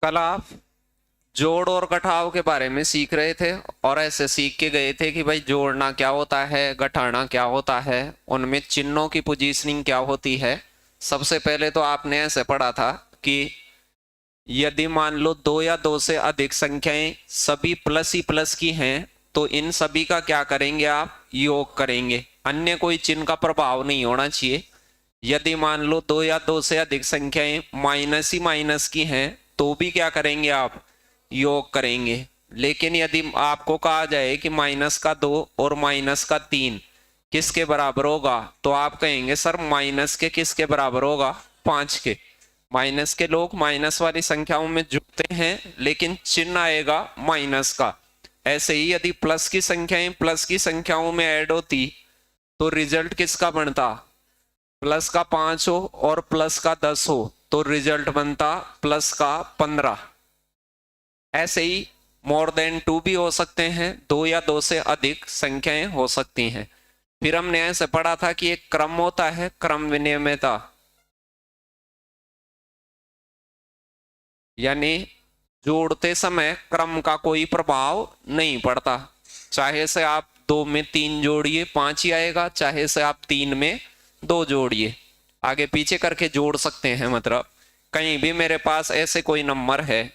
कल आप जोड़ और घटाव के बारे में सीख रहे थे और ऐसे सीख के गए थे कि भाई जोड़ना क्या होता है, घटाना क्या होता है, उनमें चिन्हों की पोजीशनिंग क्या होती है। सबसे पहले तो आपने ऐसे पढ़ा था कि यदि मान लो दो या दो से अधिक संख्याएं सभी प्लस ही प्लस की हैं तो इन सभी का क्या करेंगे, आप योग करेंगे, अन्य कोई चिन्ह का प्रभाव नहीं होना चाहिए। यदि मान लो दो या दो से अधिक संख्याएं माइनस ही माइनस की हैं तो भी क्या करेंगे, आप योग करेंगे। लेकिन यदि आपको कहा जाए कि माइनस का 2 और माइनस का 3 किसके बराबर होगा, तो आप कहेंगे सर माइनस के किसके बराबर होगा, 5 के। माइनस के लोग माइनस वाली संख्याओं में जुड़ते हैं लेकिन चिन्ह आएगा माइनस का। ऐसे ही यदि प्लस की संख्याएं प्लस की संख्याओं में ऐड होती तो रिजल्ट किसका बनता, प्लस का 5 हो और प्लस का 10 हो तो रिजल्ट बनता प्लस का 15। ऐसे ही मोर देन 2 भी हो सकते हैं, दो या दो से अधिक संख्याएं हो सकती हैं। फिर हमने ऐसे पढ़ा था कि एक क्रम होता है, क्रम विनिमयता, यानी जोड़ते समय क्रम का कोई प्रभाव नहीं पड़ता। चाहे से आप 2 में 3 जोड़िए 5 ही आएगा, चाहे से आप 3 में 2 जोड़िए, आगे पीछे करके जोड़ सकते हैं। मतलब कहीं भी मेरे पास ऐसे कोई नंबर है,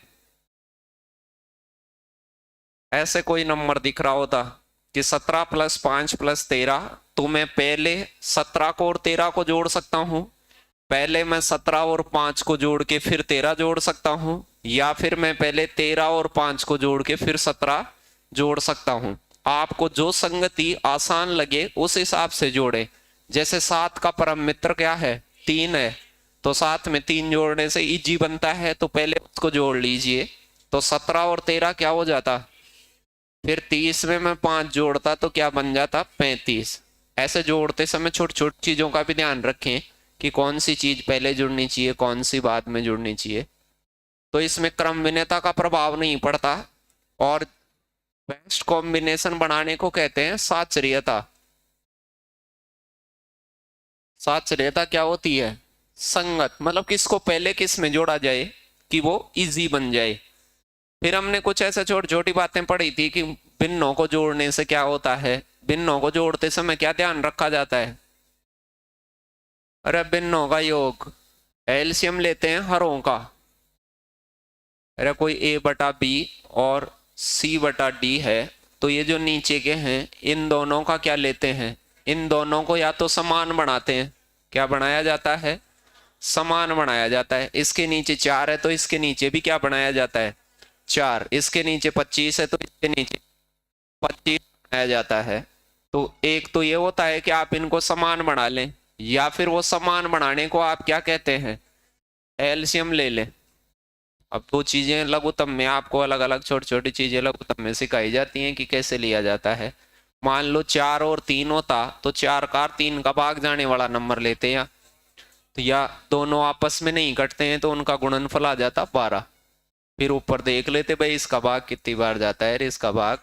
ऐसे कोई नंबर दिख रहा होता कि 17 + 5 + 13, तो मैं पहले 17 को और 13 को जोड़ सकता हूं, पहले मैं 17 और 5 को जोड़ के फिर 13 जोड़ सकता हूं, या फिर मैं पहले 13 और 5 को जोड़ के फिर 17 जोड़ सकता हूं। आपको जो संगति आसान लगे उस हिसाब से जोड़े। जैसे 7 का परम मित्र क्या है, 3 है, तो 7 में 3 जोड़ने से इजी बनता है, तो पहले उसको जोड़ लीजिए। तो 17 और 13 क्या हो जाता, फिर 30 में मैं 5 जोड़ता तो क्या बन जाता, 35। ऐसे जोड़ते समय छोटी छोटी चीजों का भी ध्यान रखें कि कौन सी चीज पहले जुड़नी चाहिए, कौन सी बाद में जुड़नी चाहिए। तो इसमें क्रम विनिमयता का प्रभाव नहीं पड़ता। और बेस्ट कॉम्बिनेशन बनाने को कहते हैं साचर्यता। साचर्यता क्या होती है, संगत, मतलब किसको पहले किस में जोड़ा जाए कि वो इजी बन जाए। फिर हमने कुछ ऐसे छोटी छोटी बातें पढ़ी थी कि भिन्नों को जोड़ने से क्या होता है, भिन्नों को जोड़ते समय क्या ध्यान रखा जाता है। अरे भिन्नों का योग, एलसीएम लेते हैं हरों का। अरे कोई a/b और c/d है, तो ये जो नीचे के हैं इन दोनों का क्या लेते हैं, इन दोनों को या तो समान बनाते हैं, क्या बनाया जाता है, समान बनाया जाता है। इसके नीचे 4 है तो इसके नीचे भी क्या बनाया जाता है, 4। इसके नीचे 25 है तो इसके नीचे 25 बनाया जाता है। तो एक तो ये होता है कि आप इनको समान बना लें, या फिर वो समान बनाने को आप क्या कहते हैं, एलसीएम ले लें। अब दो चीजें लघुत्तम में आपको अलग अलग छोटी छोटी चीजें लघुत्तम में सिखाई जाती हैं कि कैसे लिया जाता है। मान लो 4 और 3 होता तो 4 का 3 का भाग जाने वाला नंबर लेते हैं, तो या दोनों आपस में नहीं कटते हैं तो उनका गुणनफल आ जाता 12। फिर ऊपर देख लेते भाई इसका भाग कितनी बार जाता है, इसका भाग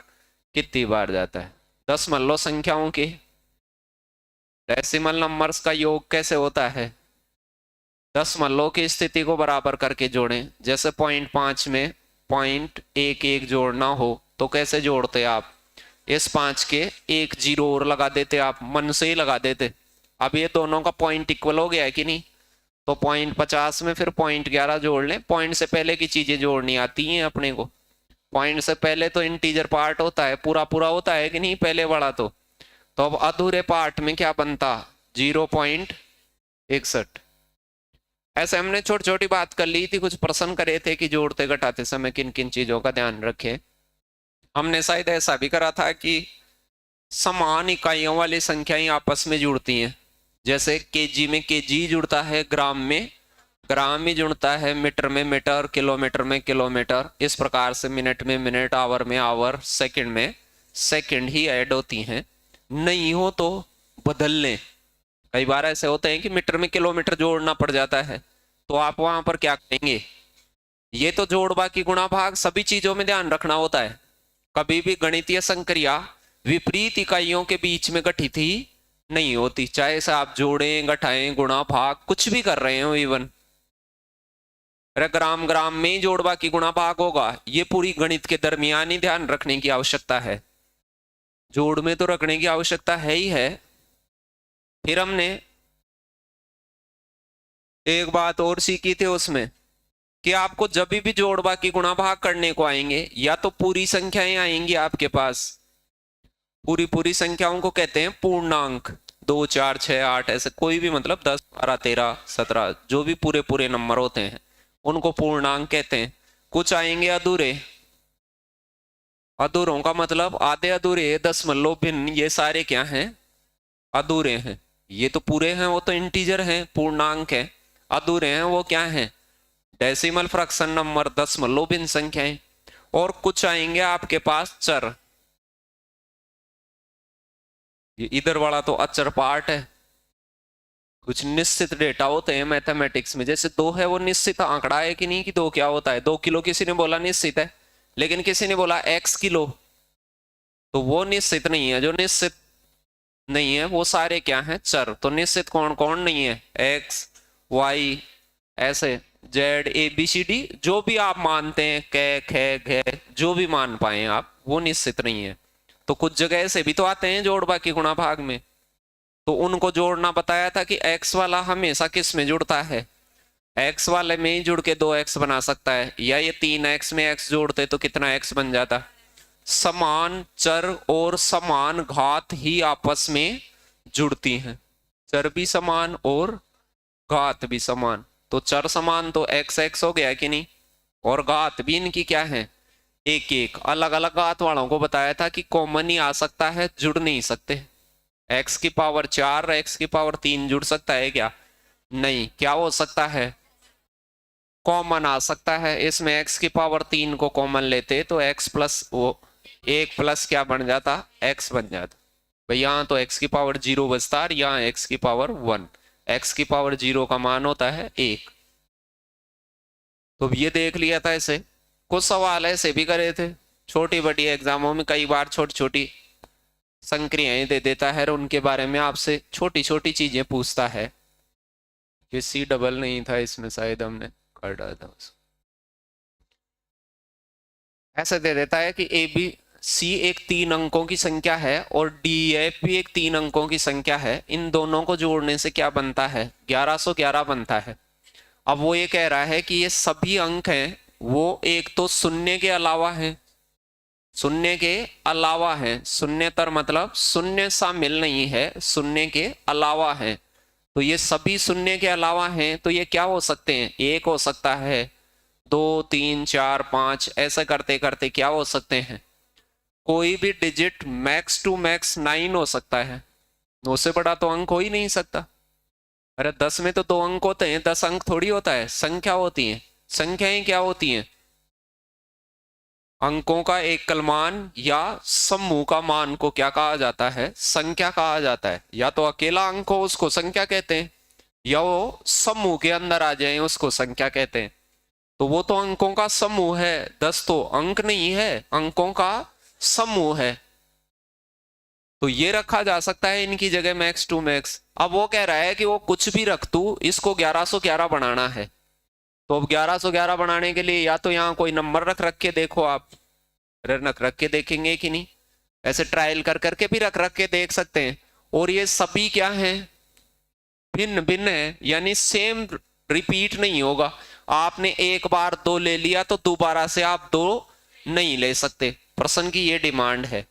कितनी बार जाता है। दशमलव संख्याओं के डेसिमल नंबर्स का योग कैसे होता है, दशमलव की स्थिति को बराबर करके जोड़ें। जैसे 0.5 में 0.11 जोड़ना हो तो कैसे जोड़ते आप, इस 5 के एक 0 और लगा देते, आप मन से ही लगा देते। अब ये दोनों का पॉइंट इक्वल हो गया है कि नहीं, तो 0.50 में फिर 0.11 जोड़ लें। पॉइंट से पहले की चीजें जोड़नी आती हैं अपने को। पॉइंट से पहले तो इंटीजर पार्ट होता है, पूरा पूरा होता है कि नहीं पहले वाला, तो अब अधूरे पार्ट में क्या बनता, 0.61। ऐसे हमने छोटी छोटी बात कर ली थी, कुछ प्रश्न करे थे कि जोड़ते घटाते समय किन किन चीजों का ध्यान रखें। हमने शायद ऐसा भी करा था कि समान इकाइयों वाली संख्याएं आपस में जुड़ती हैं। जैसे केजी में केजी जुड़ता है, ग्राम में ग्राम ही जुड़ता है, मीटर में मीटर, किलोमीटर में किलोमीटर, इस प्रकार से मिनट में मिनट, आवर में आवर, सेकंड में सेकंड ही ऐड होती हैं। नहीं हो तो बदल लें। कई बार ऐसे होते हैं कि मीटर में किलोमीटर जोड़ना पड़ जाता है, तो आप वहां पर क्या करेंगे, ये तो जोड़ बाकी गुणा भाग सभी चीजों में ध्यान रखना होता है। कभी भी गणितीय संक्रिया विपरीत इकाइयों के बीच में गठित ही नहीं होती, चाहे से आप जोड़ें घटाएं गुणा भाग कुछ भी कर रहे हो, इवन अरे ग्राम ग्राम में ही जोड़ बाकी गुणा भाग होगा, ये पूरी गणित के दरमियान ही ध्यान रखने की आवश्यकता है, जोड़ में तो रखने की आवश्यकता है ही है। फिर हमने एक बात और सीखी थी उसमें कि आपको जब भी जोड़ बाकी गुणा भाग करने को आएंगे या तो पूरी संख्याएं आएंगी आपके पास, पूरी संख्याओं को कहते हैं पूर्णांक, 2 4 6 8 ऐसे कोई भी, मतलब 10 12 13 17 जो भी पूरे पूरे नंबर होते हैं उनको पूर्णांक कहते हैं। कुछ आएंगे अधूरे, अधूरों का मतलब आधे अधूरे, दशमलव भिन्न, ये सारे क्या हैं, अधूरे हैं। ये तो पूरे हैं, वो तो इंटीजर हैं, पूर्णांक है। अधूरे हैं वो क्या हैं, डेसिमल फ्रैक्शन नंबर, दशमलव भिन्न संख्याएं। और कुछ आएंगे आपके पास चर, ये इधर वाला तो अचर पार्ट है। कुछ निश्चित डेटा होते हैं मैथमेटिक्स में, जैसे 2 है वो निश्चित आंकड़ा है कि नहीं, कि 2 क्या होता है, 2 किलो किसी ने बोला निश्चित है, लेकिन किसी ने बोला x किलो, तो वो निश्चित नहीं है। जो निश्चित नहीं है वो सारे क्या हैं, चर। तो निश्चित कौन कौन नहीं है, x y ऐसे z a b c d, जो भी आप मानते हैं, क ख घ, जो भी मान पाए आप, वो निश्चित नहीं है। तो कुछ जगह से भी तो आते हैं जोड़ बाकी गुणा भाग में, तो उनको जोड़ना बताया था कि x वाला हमेशा किस में जुड़ता है, x वाले में ही जुड़ के 2x बना सकता है, या ये 3x में x जोड़ते तो कितना x बन जाता। समान चर और समान घात ही आपस में जुड़ती हैं, चर भी समान और घात भी समान। तो चर समान तो x x हो गया कि नहीं, और घात भी इनकी क्या है, एक एक। अलग अलग घात वालों को बताया था कि कॉमन ही आ सकता है, जुड़ नहीं सकते। x की पावर 4 x की पावर 3 जुड़ सकता है क्या, नहीं। क्या हो सकता है, कॉमन आ सकता है। इसमें x की पावर 3 को कॉमन लेते तो x प्लस वो 1 प्लस क्या बन जाता, x बन जाता भाई। यहाँ तो x की पावर 0 बचता और यहाँ x की पावर 1, x की पावर 0 का मान होता है 1। तो ये देख लिया था ऐसे। कुछ सवाल ऐसे भी करे थे छोटी बड़ी एग्जामों में, कई बार छोटी छोटी संक्रियाएं दे देता है और उनके बारे में आपसे छोटी छोटी चीजें पूछता है। ये सी डबल नहीं था इसमें, शायद हमने कर डाला था उसको। ऐसे दे देता है कि ए बी सी एक 3 अंकों की संख्या है और डी एफ भी एक 3 अंकों की संख्या है, इन दोनों को जोड़ने से क्या बनता है, 1111 बनता है। अब वो ये कह रहा है कि ये सभी अंक हैं वो एक तो शून्य के अलावा है, शून्य के अलावा है, शून्यतर मतलब शून्य शामिल नहीं है, शून्य के अलावा है। तो ये सभी शून्य के अलावा हैं, तो ये क्या हो सकते हैं, 1 हो सकता है, 2 3 4 5 ऐसा करते करते क्या हो सकते हैं, कोई भी डिजिट मैक्स टू मैक्स 9 हो सकता है, 9 से बड़ा तो अंक हो ही नहीं सकता। अरे 10 में तो 2 अंक होते हैं, 10 अंक थोड़ी होता है, संख्या होती है। संख्याएं क्या होती हैं, अंकों का एकल मान या समूह का मान को क्या कहा जाता है, संख्या कहा जाता है। या तो अकेला अंक हो उसको संख्या कहते हैं, या वो समूह के अंदर आ जाए उसको संख्या कहते हैं। तो वो तो अंकों का समूह है, 10 तो अंक नहीं है, अंकों का समूह है। तो ये रखा जा सकता है इनकी जगह मैक्स टू मैक्स। अब वो कह रहा है कि वो कुछ भी रख तू, इसको 1111 बनाना है। तो अब 1111 बनाने के लिए या तो यहाँ कोई नंबर रख के देखो आप, रख के देखेंगे कि नहीं, ऐसे ट्रायल कर करके भी रख के देख सकते हैं। और ये सभी क्या हैं, भिन्न भिन्न है, यानी सेम रिपीट नहीं होगा। आपने एक बार 2 ले लिया तो दोबारा से आप 2 नहीं ले सकते, प्रश्न की ये डिमांड है।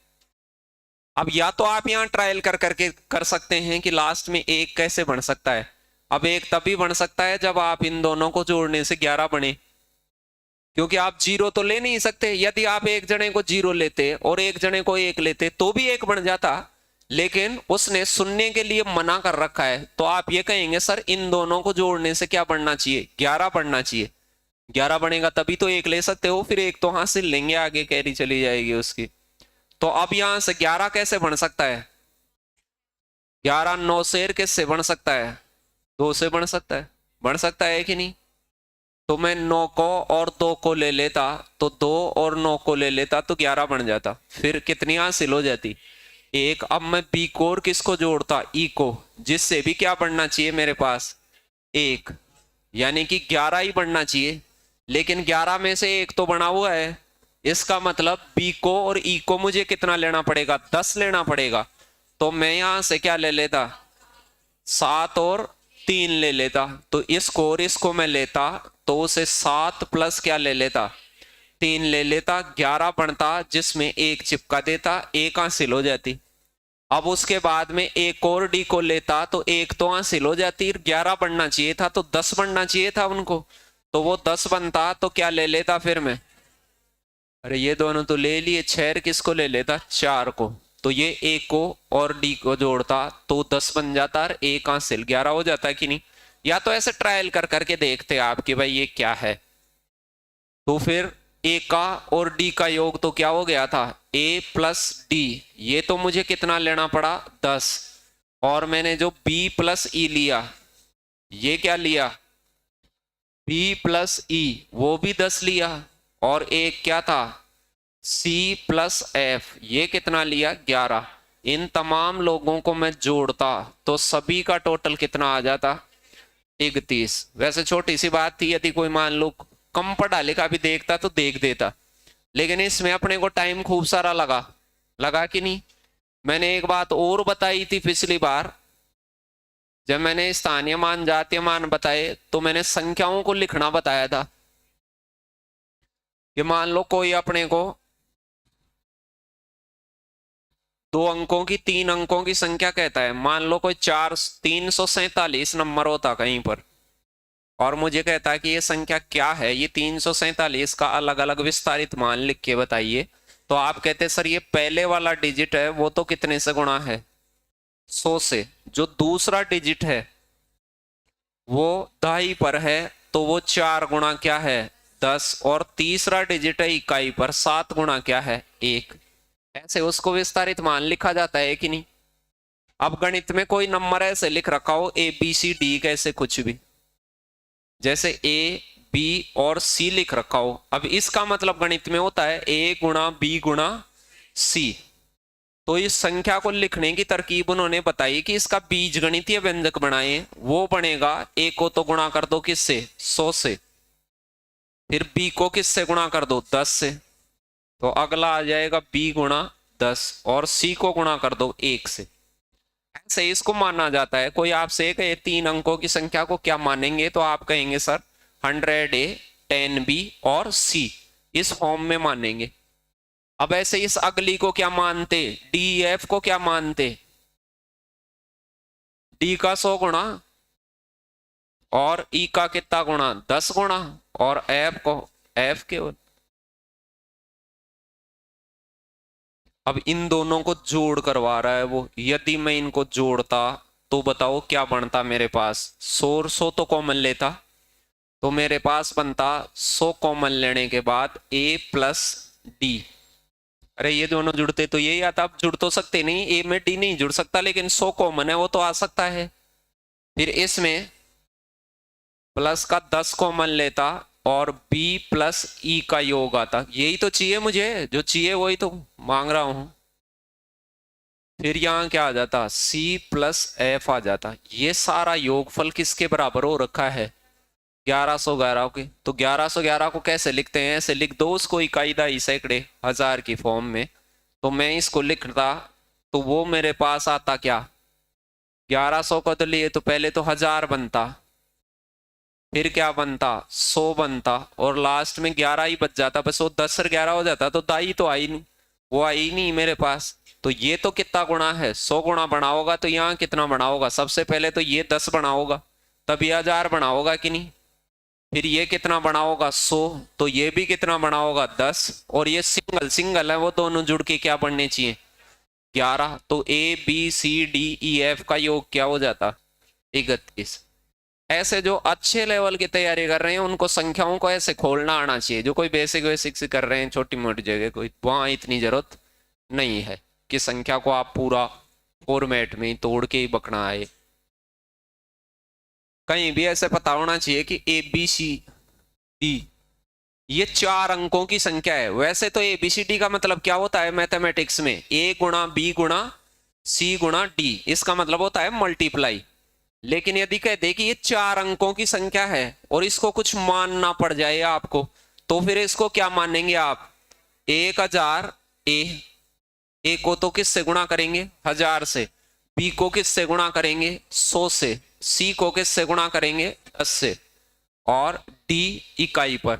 अब या तो आप यहाँ ट्रायल कर करके कर सकते हैं कि लास्ट में 1 कैसे बन सकता है। अब 1 तभी बन सकता है जब आप इन दोनों को जोड़ने से 11 बने, क्योंकि आप 0 तो ले नहीं सकते। यदि आप एक जने को 0 लेते और एक जने को 1 लेते तो भी 1 बन जाता, लेकिन उसने शून्य के लिए मना कर रखा है। तो आप ये कहेंगे सर इन दोनों को जोड़ने से क्या बढ़ना चाहिए, 11 बढ़ना चाहिए। 11 बनेगा तभी तो 1 ले सकते हो, फिर 1 तो हासिल लेंगे, आगे कैरी चली जाएगी उसकी। तो अब यहां से 11 कैसे बन सकता है, 11 9 शेर किससे बन सकता है, 2 से बन सकता है कि नहीं। तो मैं 9 को और 2 को ले लेता, तो 2 और 9 को ले लेता तो 11 बन जाता। फिर कितनी हासिल हो जाती, 1। अब मैं बी को और किसको जोड़ता, ई को, जिससे भी क्या बढ़ना चाहिए मेरे पास 1, यानी कि 11 ही बढ़ना चाहिए। लेकिन 11 में से एक तो बना हुआ है, इसका मतलब बी को और ई को मुझे कितना लेना पड़ेगा, 10 लेना पड़ेगा। तो मैं यहां से क्या ले लेता, 7 और 3 ले लेता। तो इसको और इसको मैं लेता तो उसे 7 प्लस क्या ले लेता, 3 ले लेता, 11 बनता, जिसमें एक चिपका देता, एक हासिल हो जाती। अब उसके बाद में एक और डी को लेता तो एक तो हासिल हो जाती, 11 बनना चाहिए था तो 10 बनना चाहिए था उनको, तो वो 10 बनता, तो क्या ले लेता फिर मैं, अरे ये दोनों तो ले लिए, 6 किसको ले लेता, 4 को। तो ये ए को और डी को जोड़ता तो 10 बन जाता और एक हासिल 11 हो जाता कि नहीं। या तो ऐसे ट्रायल कर करके देखते आप कि भाई ये क्या है। तो फिर ए का और डी का योग तो क्या हो गया था, ए प्लस डी, ये तो मुझे कितना लेना पड़ा, 10। और मैंने जो बी प्लस ई लिया, ये क्या लिया, बी प्लस ई, वो भी 10 लिया। और एक क्या था, सी प्लस एफ, ये कितना लिया, 11। इन तमाम लोगों को मैं जोड़ता तो सभी का टोटल कितना आ जाता, 31। वैसे छोटी सी बात थी, यदि कोई मान लो कम पढ़ा लिखा भी देखता तो देख देता, लेकिन इसमें अपने को टाइम खूब सारा लगा, लगा कि नहीं। मैंने एक बात और बताई थी पिछली बार, जब मैंने स्थानीय मान जातीय मान बताए तो मैंने संख्याओं को लिखना बताया था कि मान लो कोई अपने को 2 अंकों की 3 अंकों की संख्या कहता है, मान लो कोई 347 नंबर होता कहीं पर, और मुझे कहता है कि ये संख्या क्या है, ये 347 का अलग अलग विस्तारित मान लिख के बताइए। तो आप कहते सर ये पहले वाला डिजिट है वो तो कितने से गुणा है, 100 से। जो दूसरा डिजिट है वो दहाई पर है तो वो 4 गुणा क्या है, 10। और तीसरा डिजिट है इकाई पर, 7 गुणा क्या है, 1। ऐसे उसको विस्तारित मान लिखा जाता है कि नहीं। अब गणित में कोई नंबर ऐसे लिख रखा हो ए बी सी डी, कैसे कुछ भी, जैसे ए बी और सी लिख रखा हो, अब इसका मतलब गणित में होता है ए गुणा बी गुणा सी। तो इस संख्या को लिखने की तरकीब उन्होंने बताई कि इसका बीज गणितीय व्यंजक बनाए, वो बनेगा ए को तो गुणा कर दो किससे, 100 से, फिर बी को किससे गुणा कर दो, 10 से, तो अगला आ जाएगा बी गुणा 10, और सी को गुणा कर दो 1 से। ऐसे इसको माना जाता है। कोई आपसे कहे 3 अंकों की संख्या को क्या मानेंगे, तो आप कहेंगे सर 100A 10B और C, इस फॉर्म में मानेंगे। अब ऐसे इस अगली को क्या मानते, डी एफ को क्या मानते, डी का 100 गुणा और ई का कितना गुणा, 10 गुणा, और एफ को, एफ केवल। अब इन दोनों को जोड़ करवा रहा है वो, यदि मैं इनको जोड़ता तो बताओ क्या बनता मेरे पास, 100 तो कॉमन लेता तो मेरे पास बनता 100 कॉमन लेने के बाद a प्लस डी। अरे ये दोनों जुड़ते तो यही आता, अब जुड़ तो सकते नहीं, a में d नहीं जुड़ सकता, लेकिन 100 कॉमन है वो तो आ सकता है। फिर इसमें प्लस का 10 कॉमन लेता और b प्लस ई का योग आता, यही तो चाहिए मुझे, जो चाहिए वही तो मांग रहा हूं। फिर यहां क्या आ जाता, c प्लस एफ आ जाता। ये सारा योगफल किसके बराबर हो रखा है, 1111 के। तो 1111 को कैसे लिखते हैं, ऐसे लिख दो उसको इकाई दहाई सैकड़े हजार की फॉर्म में। तो मैं इसको लिखता तो वो मेरे पास आता क्या, 1100 को तो लिए तो पहले तो 1000 बनता, फिर क्या बनता, 100 बनता, और लास्ट में 11 ही बच जाता, बस वो 10 और 11 हो जाता। तो दाई तो आई नहीं, वो आई नहीं मेरे पास। तो ये तो कितना गुणा है, 100 गुणा बना होगा, तो यहाँ कितना बना होगा, सबसे पहले तो ये 10 बना होगा, तब ये 1000 बना होगा कि नहीं। फिर ये कितना बना होगा, 100, तो ये भी कितना बना होगा, 10, और ये सिंगल सिंगल है वो दोनों जुड़ के क्या बनने चाहिए, 11। तो A B C D E F का योग क्या हो जाता, 31। ऐसे जो अच्छे लेवल की तैयारी कर रहे हैं उनको संख्याओं को ऐसे खोलना आना चाहिए, जो कोई बेसिक बेसिक से कर रहे हैं छोटी मोटी जगह, कोई वहां इतनी जरूरत नहीं है कि संख्या को आप पूरा फॉर्मेट में तोड़ के ही बकना आए। कहीं भी ऐसे पता होना चाहिए कि ए बी सी डी ये 4 अंकों की संख्या है। वैसे तो ए बी सी डी का मतलब क्या होता है मैथमेटिक्स में, ए गुणा बी गुणा सी गुणा डी, इसका मतलब होता है मल्टीप्लाई। लेकिन यदि कह दे कि ये 4 अंकों की संख्या है और इसको कुछ मानना पड़ जाए आपको, तो फिर इसको क्या मानेंगे आप? 1000 ए को तो किससे गुणा करेंगे? 1000 से। बी को किससे गुणा करेंगे? 100 से। सी को किससे गुणा करेंगे? 10 से। और डी इकाई पर।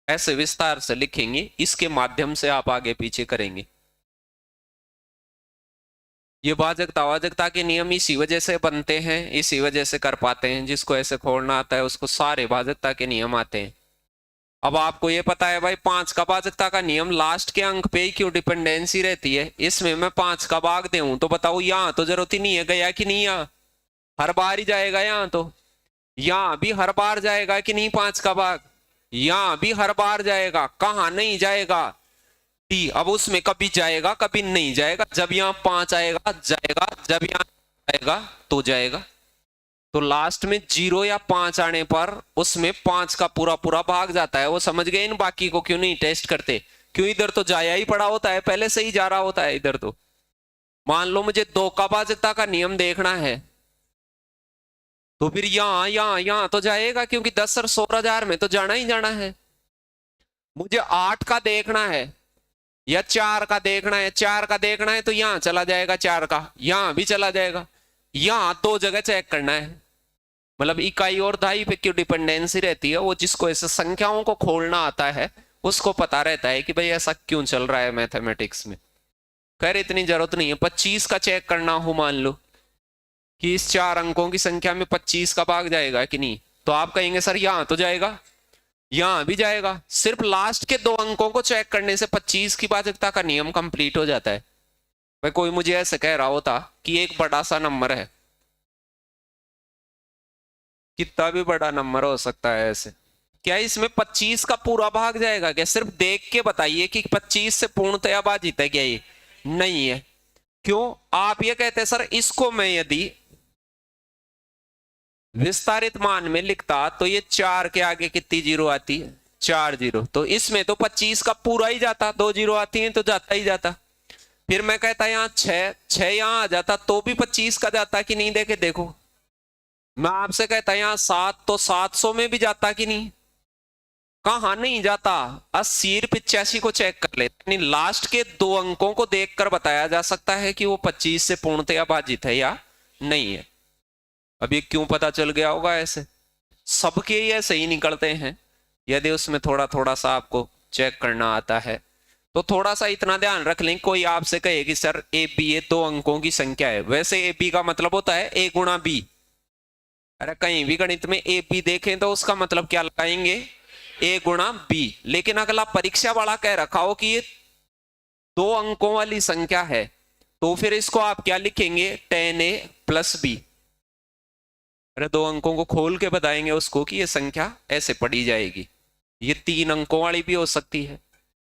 ऐसे विस्तार से लिखेंगे, इसके माध्यम से आप आगे पीछे करेंगे। ये भाजकता वाजकता के नियम इसी वजह से बनते हैं, इसी वजह से कर पाते हैं। जिसको ऐसे खोलना आता है उसको सारे भाजकता के नियम आते हैं। अब आपको ये पता है भाई 5 का भाजकता का नियम लास्ट के अंक पे ही क्यों डिपेंडेंसी रहती है। इसमें मैं 5 का भाग दूं तो बताओ, यहां तो जरूरत ही नहीं है, गया कि नहीं? यहाँ हर बार ही जाएगा, यहां तो यहां भी हर बार जाएगा कि नहीं 5 का भाग? यहां भी हर बार जाएगा। कहां नहीं जाएगा? डी। अब उसमें कभी जाएगा कभी नहीं जाएगा। जब यहाँ 5 आएगा जाएगा, जब यहाँ आएगा तो जाएगा। तो लास्ट में 0 या 5 आने पर उसमें 5 का पूरा पूरा भाग जाता है। वो समझ गए? इन बाकी को क्यों नहीं टेस्ट करते? क्यों? इधर तो जाया ही पड़ा होता है, पहले से ही जा रहा होता है इधर तो। मान लो मुझे 2 का भाजकता का नियम देखना है, तो फिर यहां यहां यहां तो जाएगा, क्योंकि 10 और 16,000 में तो जाना ही जाना है। मुझे 8 का देखना है या 4 का देखना है, 4 का देखना है तो यहां चला जाएगा, 4 का यहां भी चला जाएगा। यहां 2 जगह चेक करना है। मतलब इकाई और दहाई पे क्यों डिपेंडेंसी रहती है? वो जिसको ऐसे संख्याओं को खोलना आता है उसको पता रहता है कि भाई ऐसा क्यों चल रहा है मैथमेटिक्स में। खैर इतनी जरूरत नहीं है। 25 का चेक करना हो, मान लो कि इस 4 अंकों की संख्या में 25 का भाग जाएगा कि नहीं, तो आप कहेंगे सर यहां तो जाएगा, यहां भी जाएगा। सिर्फ लास्ट के 2 अंकों को चेक करने से 25 की भाजकता का नियम कंप्लीट हो जाता है। भाई कोई मुझे ऐसे कह रहा होता कि एक बड़ा सा नंबर है, कितना भी बड़ा नंबर हो सकता है ऐसे, क्या इसमें 25 का पूरा भाग जाएगा क्या? सिर्फ देख के बताइए कि 25 से पूर्णतया भाजित है क्या? ये नहीं है। क्यों? आप ये कहते हैं सर इसको मैं यदि विस्तारित मान में लिखता तो ये 4 के आगे कितनी जीरो आती है? 4 जीरो। तो इसमें तो 25 का पूरा ही जाता, 2 जीरो आती है तो जाता ही जाता। फिर मैं कहता यहाँ 6 यहां आ जाता तो भी 25 का जाता कि नहीं? देखे देखो, मैं आपसे कहता यहाँ 7 तो 700 में भी जाता कि नहीं? कहां नहीं जाता? 80 और 85 को चेक कर ले। लास्ट के 2 अंकों को देखकर बताया जा सकता है कि वो 25 से पूर्णतया भाजित है या नहीं है। अब ये क्यों पता चल गया होगा? ऐसे सबके ही ऐसे ही निकलते हैं। यदि उसमें थोड़ा थोड़ा सा आपको चेक करना आता है तो थोड़ा सा इतना ध्यान रख लें। कोई आपसे कहे कि सर ए बी ये 2 अंकों की संख्या है, वैसे ए बी का मतलब होता है ए गुणा बी। अरे कहीं भी गणित में ए बी देखें तो उसका मतलब क्या लगाएंगे? ए गुणा बी। लेकिन अगला परीक्षा वाला कह रखा हो कि ये 2 अंकों वाली संख्या है, तो फिर इसको आप क्या लिखेंगे? 10a plus B. अरे 2 अंकों को खोल के बताएंगे उसको कि ये संख्या ऐसे पढ़ी जाएगी। ये 3 अंकों वाली भी हो सकती है।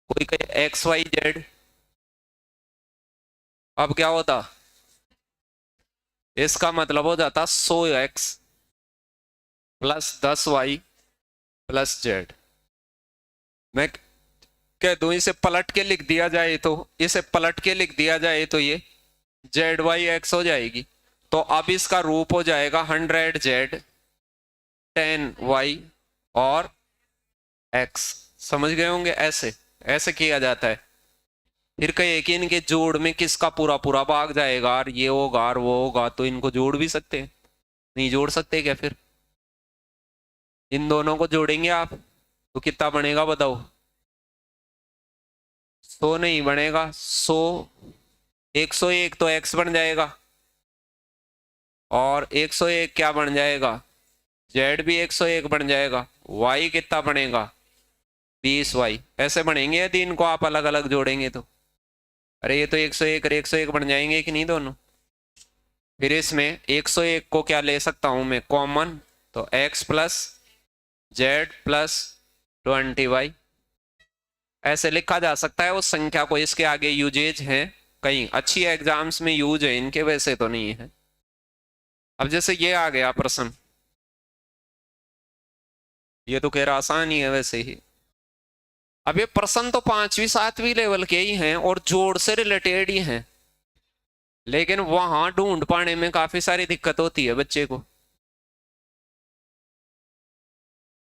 कोई कहे एक्स वाई जेड, अब क्या होता? इसका मतलब हो जाता 100x plus 10y plus Z. मैं कह दूं इसे पलट के लिख दिया जाए तो, इसे पलट के लिख दिया जाए तो ये जेड वाई एक्स हो जाएगी। तो अब इसका रूप हो जाएगा 100 जेड 10 वाई और एक्स। समझ गए होंगे? ऐसे ऐसे किया जाता है। फिर कहे कि इनके जोड़ में किसका पूरा पूरा भाग जाएगा और ये होगा और वो होगा, तो इनको जोड़ भी सकते हैं। नहीं जोड़ सकते क्या? फिर इन दोनों को जोड़ेंगे आप तो कितना बनेगा बताओ? 100 नहीं बनेगा, 100 101 तो x बन जाएगा और 101 क्या बन जाएगा? z भी 101 बन जाएगा। y कितना बनेगा? 20y। ऐसे बनेंगे यदि इनको आप अलग अलग जोड़ेंगे तो। अरे ये तो 101 और 101 बन जाएंगे कि नहीं दोनों? फिर इसमें 101 को क्या ले सकता हूं मैं कॉमन? तो x plus Z plus 20y ऐसे लिखा जा सकता है उस संख्या को। इसके आगे यूजेज है, कहीं अच्छी एग्जाम्स में यूज है इनके, वैसे तो नहीं है। अब जैसे ये आ गया प्रश्न, ये तो कह रहा आसान ही है वैसे ही। अब ये प्रश्न तो 5वीं 7वीं लेवल के ही हैं और जोड़ से रिलेटेड ही हैं। लेकिन वहां ढूंढ पाने में काफी सारी दिक्कत होती है बच्चे को।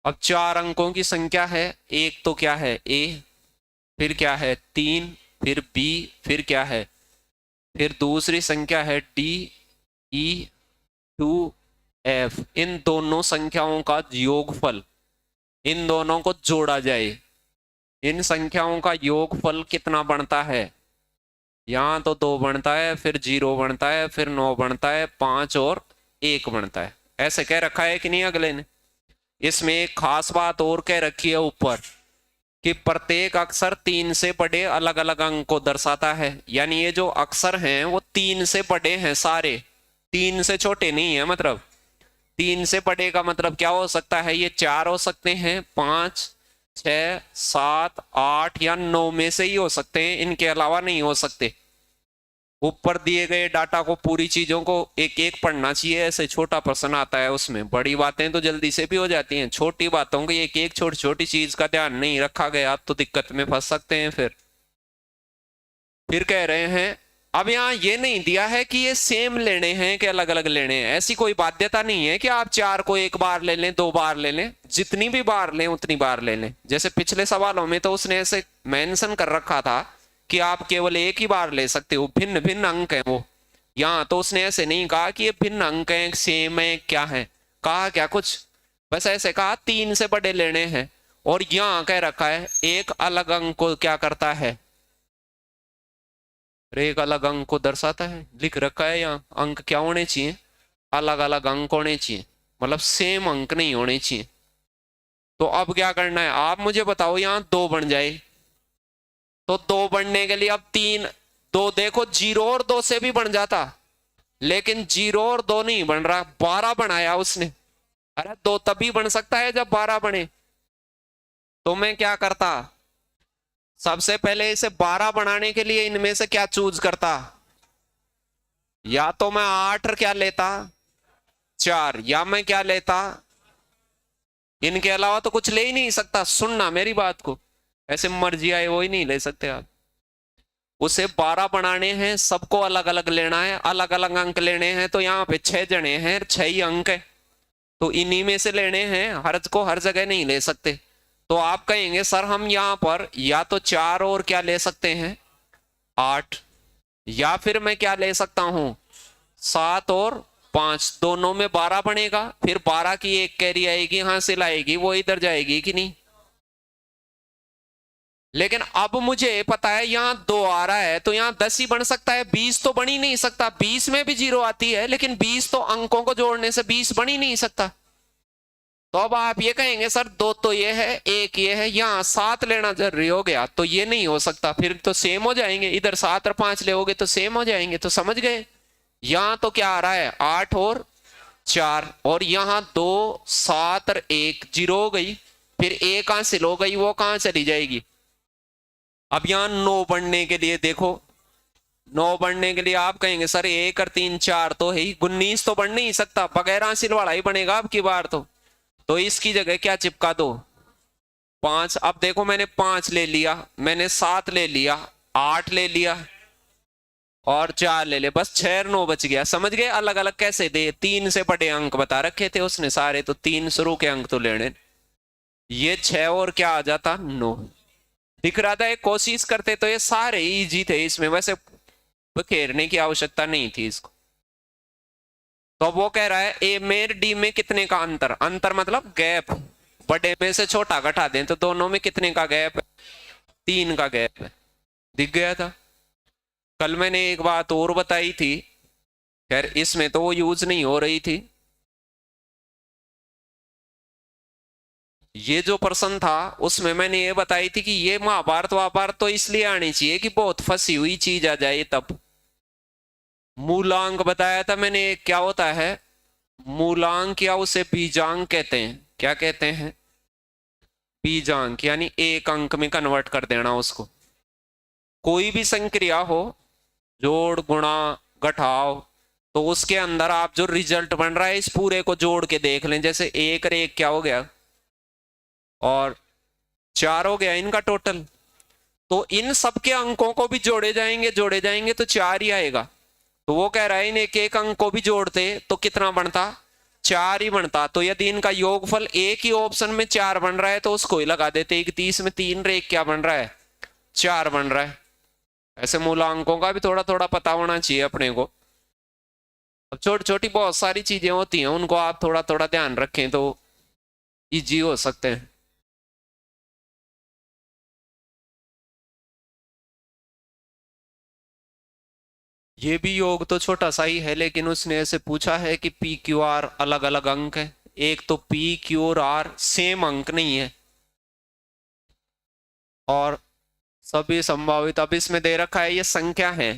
अब 4 अंकों की संख्या है, एक तो क्या है ए, फिर क्या है 3, फिर बी, फिर क्या है, फिर दूसरी संख्या है डी, ई, 2, एफ। इन दोनों संख्याओं का योगफल, इन दोनों को जोड़ा जाए, इन संख्याओं का योगफल कितना बनता है? यहां तो 2 बनता है, फिर 0 बनता है, फिर 9 बनता है, 5 और 1 बनता है। ऐसे कह रखा है कि नहीं अगले ने? इसमें एक खास बात और कह रखी है ऊपर कि प्रत्येक अक्षर 3 से बड़े अलग अलग अंक को दर्शाता है। यानी ये जो अक्षर हैं वो 3 से बड़े हैं सारे, 3 से छोटे नहीं है। मतलब 3 से बड़े का मतलब क्या हो सकता है? ये 4 हो सकते हैं, 5, 6, 7, 8 या 9 में से ही हो सकते हैं, इनके अलावा नहीं हो सकते। ऊपर दिए गए डाटा को, पूरी चीजों को एक एक पढ़ना चाहिए। ऐसे छोटा प्रश्न आता है, उसमें बड़ी बातें तो जल्दी से भी हो जाती हैं, छोटी बातों की एक एक छोटी छोटी चीज का ध्यान नहीं रखा गया तो दिक्कत में फंस सकते हैं। फिर कह रहे हैं, अब यहाँ ये नहीं दिया है कि ये सेम लेने हैं कि अलग अलग लेने हैं। ऐसी कोई बाध्यता नहीं है कि आप 4 को एक बार ले लें, 2 बार ले लें, जितनी भी बार लें उतनी बार ले लें। जैसे पिछले सवालों में तो उसने ऐसे मेंशन कर रखा था कि आप केवल एक ही बार ले सकते हो, भिन्न भिन्न अंक है वो। यहाँ तो उसने ऐसे नहीं कहा कि ये भिन्न अंक है, सेम है, क्या है, कहा क्या कुछ, बस ऐसे कहा 3 से बड़े लेने हैं। और यहाँ कह रखा है एक अलग अंक को क्या करता है, एक अलग अंक को दर्शाता है। लिख रखा है यहाँ अंक क्या होने चाहिए, अलग अलग अंक होने चाहिए, मतलब सेम अंक नहीं होने चाहिए। तो अब क्या करना है आप मुझे बताओ, यहाँ 2 बन जाए तो 2 बनने के लिए अब 3, 2 देखो 0 और 2 से भी बन जाता, लेकिन 0 और 2 नहीं बन रहा, 12 बनाया उसने। अरे 2 तभी बन सकता है जब 12 बने। तो मैं क्या करता, सबसे पहले इसे 12 बनाने के लिए इनमें से क्या चूज करता, या तो मैं 8 क्या लेता, 4, या मैं क्या लेता, इनके अलावा तो कुछ ले ही नहीं सकता। सुनना मेरी बात को, ऐसे मर्जी आए वो ही नहीं ले सकते आप। उसे 12 बनाने हैं, सबको अलग अलग लेना है, अलग अलग अंक लेने हैं। तो यहाँ पे 6 जने हैं, 6 ही अंक है, तो इन्हीं में से लेने हैं, हर को हर जगह नहीं ले सकते। तो आप कहेंगे सर हम यहाँ पर या तो 4 और क्या ले सकते हैं 8, या फिर मैं क्या ले सकता हूं 7 और 5, दोनों में 12 बनेगा। फिर 12 की एक कैरी आएगी, हासिल आएगी, वो इधर जाएगी कि नहीं। लेकिन अब मुझे पता है यहाँ 2 आ रहा है, तो यहाँ 10 ही बन सकता है, 20 तो बन ही नहीं सकता। 20 में भी 0 आती है, लेकिन 20 तो अंकों को जोड़ने से 20 बन ही नहीं सकता। तो अब आप ये कहेंगे सर 2 तो ये है, 1 ये है, यहाँ 7 लेना जरूरी हो गया, तो ये नहीं हो सकता, फिर तो सेम हो जाएंगे। इधर 7 और 5 लेोगे तो सेम हो जाएंगे। तो समझ गए, यहाँ तो क्या आ रहा है 8 और 4, और यहाँ 2, 7 और 1, 0 हो गई। फिर 1 हासिल हो गई, वो कहां चली जाएगी। अब यहाँ 9 बढ़ने के लिए देखो, 9 बढ़ने के लिए आप कहेंगे सर 1 और 3 4 तो है ही, 19 तो बढ़ नहीं सकता, बगैर हासिल वाला ही बनेगा अब की बार। तो इसकी जगह क्या चिपका दो 5। अब देखो मैंने 5 ले लिया, मैंने 7 ले लिया, 8 ले लिया और 4 ले ले, बस 6 और 9 बच गया। समझ गए अलग अलग कैसे दे, 3 से बड़े अंक बता रखे थे उसने सारे, तो 3 शुरू के अंक तो लेने, ये 6 और क्या आ जाता 9 दिख रहा था। एक कोशिश करते तो ये सारे इजी थे, इसमें वैसे खेरने की आवश्यकता नहीं थी इसको। तो वो कह रहा है ए में डी में कितने का अंतर, अंतर मतलब गैप, बड़े में से छोटा घटा दें तो दोनों में कितने का गैप है, 3 का गैप है। दिख गया था। कल मैंने एक बात और बताई थी, खैर इसमें तो वो यूज नहीं हो रही थी। ये जो प्रश्न था उसमें मैंने ये बताई थी कि ये महाभारत वाभारत तो इसलिए आनी चाहिए कि बहुत फंसी हुई चीज आ जाए तब। मूलांक बताया था मैंने, क्या होता है मूलांक, या उसे बीजांक कहते हैं। क्या कहते हैं बीजांक, यानी एक अंक में कन्वर्ट कर देना उसको। कोई भी संक्रिया हो, जोड़ गुणा घटाव, तो उसके अंदर आप जो रिजल्ट बन रहा है इस पूरे को जोड़ के देख लें। जैसे 1 और 1 क्या हो गया, और 4 हो गया इनका टोटल। तो इन सबके अंकों को भी जोड़े जाएंगे, जोड़े जाएंगे तो 4 ही आएगा। तो वो कह रहा है इन एक एक अंक को भी जोड़ते तो कितना बनता, 4 ही बनता। तो यदि इनका योगफल एक ही ऑप्शन में 4 बन रहा है तो उसको ही लगा देते, 31 में 3 रे क्या बन रहा है, 4 बन रहा है। ऐसे मूलांकों का भी थोड़ा थोड़ा पता होना चाहिए अपने को। अब छोटी छोटी बहुत सारी चीजें होती हैं, उनको आप थोड़ा थोड़ा ध्यान रखें तो इजी हो सकते हैं। ये भी योग तो छोटा सा ही है, लेकिन उसने ऐसे पूछा है कि पी क्यू आर अलग अलग अंक है। एक तो पी क्यू और आर सेम अंक नहीं है, और सभी संभावित, अब इसमें दे रखा है ये संख्या है।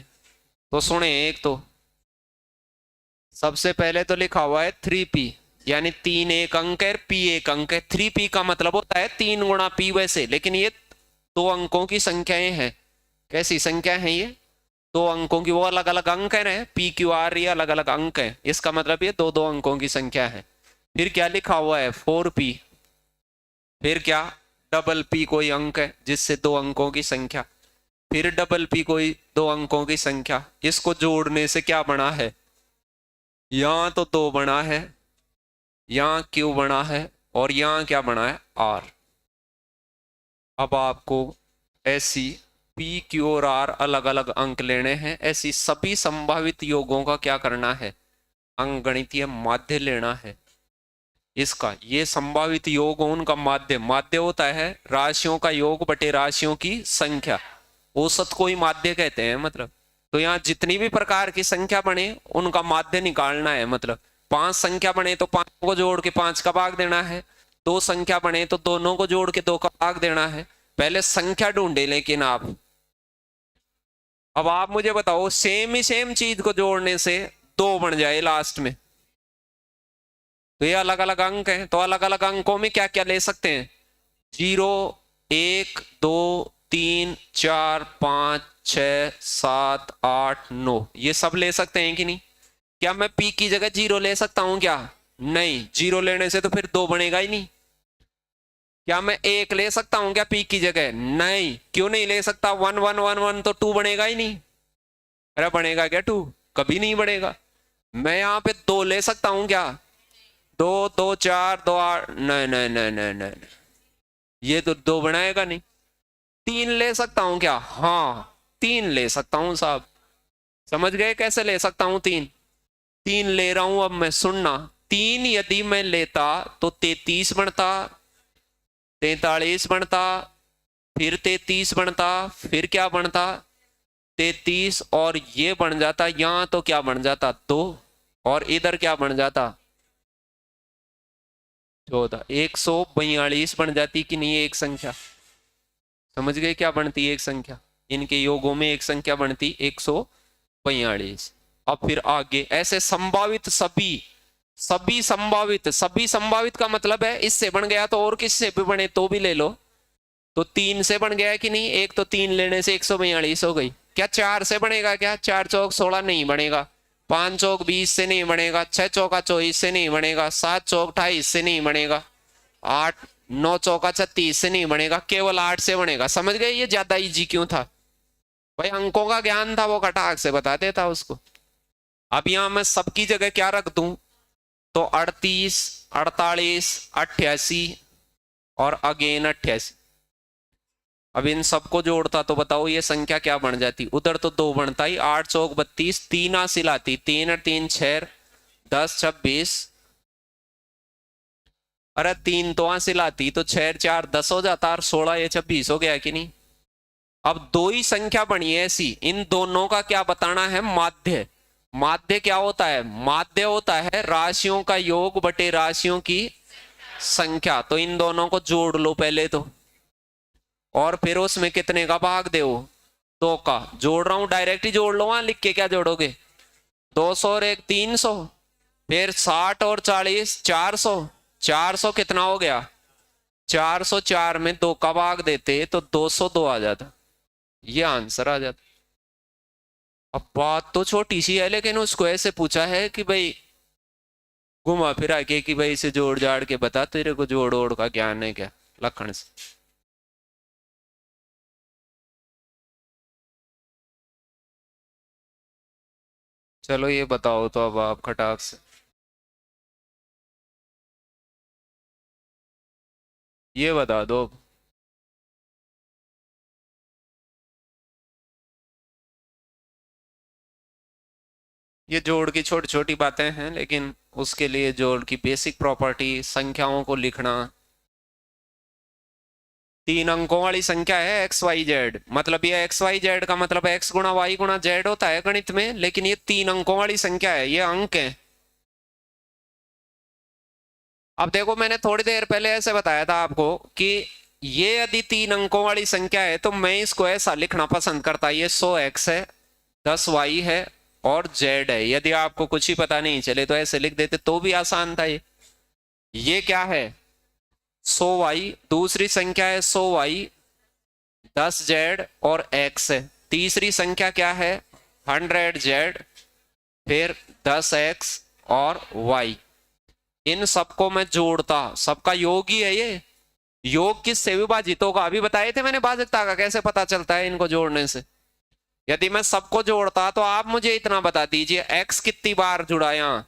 तो सुने, एक तो सबसे पहले तो लिखा हुआ है 3p, यानी 3 एक अंक है, p एक अंक है। 3p का मतलब होता है 3 गुणा p वैसे, लेकिन ये 2 अंकों की संख्याएं हैं। कैसी संख्या है ये, 2 अंकों की, वो अलग अलग अंक है ना, पी क्यू आर ये अलग अलग अंक है, इसका मतलब ये 2 2 अंकों की संख्या है। फिर क्या लिखा हुआ है 4p, फिर क्या डबल p कोई अंक है जिससे 2 अंकों की संख्या, फिर डबल p कोई 2 अंकों की संख्या। इसको जोड़ने से क्या बना है, यहां तो 2 बना है, यहां q बना है, और यहां क्या बना है r। अब आपको ऐसी p q और r अलग अलग अंक लेने हैं, ऐसी सभी संभावित योगों का क्या करना है, अंकगणितीय माध्य लेना है। इसका ये संभावित योग उनका माध्य, माध्य होता है राशियों का योग बटे राशियों की संख्या, औसत को ही माध्य कहते हैं। मतलब तो यहाँ जितनी भी प्रकार की संख्या बने उनका माध्य निकालना है। मतलब 5 संख्या बने तो 5 को जोड़ के 5 का भाग देना है, 2 संख्या बने तो दोनों को जोड़ के 2 का भाग देना है। पहले संख्या ढूंढे, लेकिन आप अब आप मुझे बताओ सेम ही सेम चीज को जोड़ने से 2 बन जाए लास्ट में, तो ये अलग अलग अंक हैं, तो अलग अलग अंकों में क्या क्या ले सकते हैं, 0 1 2 3 4 5 6 7 8 9, ये सब ले सकते हैं कि नहीं। क्या मैं p की जगह 0 ले सकता हूं क्या, नहीं, 0 लेने से तो फिर 2 बनेगा ही नहीं। क्या मैं 1 ले सकता हूं क्या p की जगह, नहीं, क्यों नहीं ले सकता, 1 1 1 1 तो 2 बनेगा ही नहीं। अरे बनेगा क्या 2, कभी नहीं बनेगा। मैं यहाँ पे 2 ले सकता हूं क्या, 2 2 4 2 8, नहीं नहीं नहीं नहीं नहीं, ये तो 2 बनाएगा नहीं। 3 ले सकता हूं क्या, हाँ 3 ले सकता हूं साहब, समझ गए कैसे ले सकता हूं 3, 3 ले रहा हूं। अब मैं सुनना, 3 यदि मैं लेता तो 33 बनता, 43 बनता, फिर 33 बनता, फिर क्या बनता 33, और ये बन जाता, यहां तो क्या बन जाता 2, और इधर क्या बन जाता 14, 142 बन जाती कि नहीं एक संख्या। समझ गए क्या बनती है एक संख्या, इनके योगों में एक संख्या बनती 142। अब फिर आगे ऐसे संभावित सभी संभावित का मतलब है इससे बन गया तो और किससे भी बने तो भी ले लो। तो 3 से बन गया कि नहीं, एक तो 3 लेने से 142 हो गई। क्या 4 से बनेगा क्या, 4 चौक 16 नहीं बनेगा, 5 चौक 20 से नहीं बनेगा, 6 चौका 24 से नहीं बनेगा, 7 चौक 28 से नहीं बनेगा, 8 9 चौका 36 से नहीं बनेगा, केवल 8 से बनेगा। समझ गए ये ज्यादा इजी क्यों था भाई, अंकों का ज्ञान था, वो कटाक से बता देता उसको। अब यहां मैं सबकी जगह क्या रख दूं, तो 38 48 88 और अगेन 88। अब इन सबको जोड़ता तो बताओ ये संख्या क्या बन जाती, उधर तो 2 बनता ही, 8 चौक 32, 3 हासिलाती, 3 और 3 6 10 26, अरे 3 तो हासिलाती तो 6 4 10 हो जाता, और 16 ये 26 हो गया कि नहीं। अब 2 ही संख्या बनी है ऐसी, इन दोनों का क्या बताना है, माध्य। माध्य क्या होता है, माध्य होता है राशियों का योग बटे राशियों की संख्या। तो इन दोनों को जोड़ लो पहले तो, और फिर उसमें कितने का भाग दो, 2 का। जोड़ रहा हूं, डायरेक्ट ही जोड़ लो, वहां लिख के क्या जोड़ोगे, 200 और 1 300, फिर 60 और 40 400, 400 कितना हो गया 404 में 2 का भाग देते तो 202 आ जाता, ये आंसर आ जाता। अब बात तो छोटी सी है, लेकिन उसको ऐसे पूछा है कि भाई घुमा फिरा के कि भाई इसे जोड़ जाड़ के बता, तेरे को जोड़ ओड़ का ज्ञान है क्या लखन से। चलो ये बताओ तो अब आप खटाक से, ये बता दो। ये जोड़ की छोटी छोटी बातें हैं, लेकिन उसके लिए जोड़ की बेसिक प्रॉपर्टी, संख्याओं को लिखना। 3 अंकों वाली संख्या है एक्स वाई जेड, मतलब ये एक्स वाई जेड का मतलब एक्स गुणा वाई गुणा जेड होता है गणित में, लेकिन ये 3 अंकों वाली संख्या है, ये अंक है। अब देखो, मैंने थोड़ी देर पहले ऐसे बताया था आपको कि ये यदि 3 अंकों वाली संख्या है तो मैं इसको ऐसा लिखना पसंद करता, ये 100x है, 10y है और z है। यदि आपको कुछ ही पता नहीं चले तो ऐसे लिख देते तो भी आसान था। ये क्या है? 100y, दूसरी संख्या है 100y, 10z और x है। तीसरी संख्या क्या है? 100z, फिर 10x और y। इन सबको मैं जोड़ता, सबका योग ही है ये। योग किससे विभाजित होगा अभी बताए थे मैंने, भाजकता का कैसे पता चलता है इनको जोड़ने से। यदि मैं सबको जोड़ता तो आप मुझे इतना बता दीजिए, x कितनी बार जुड़ा यहां?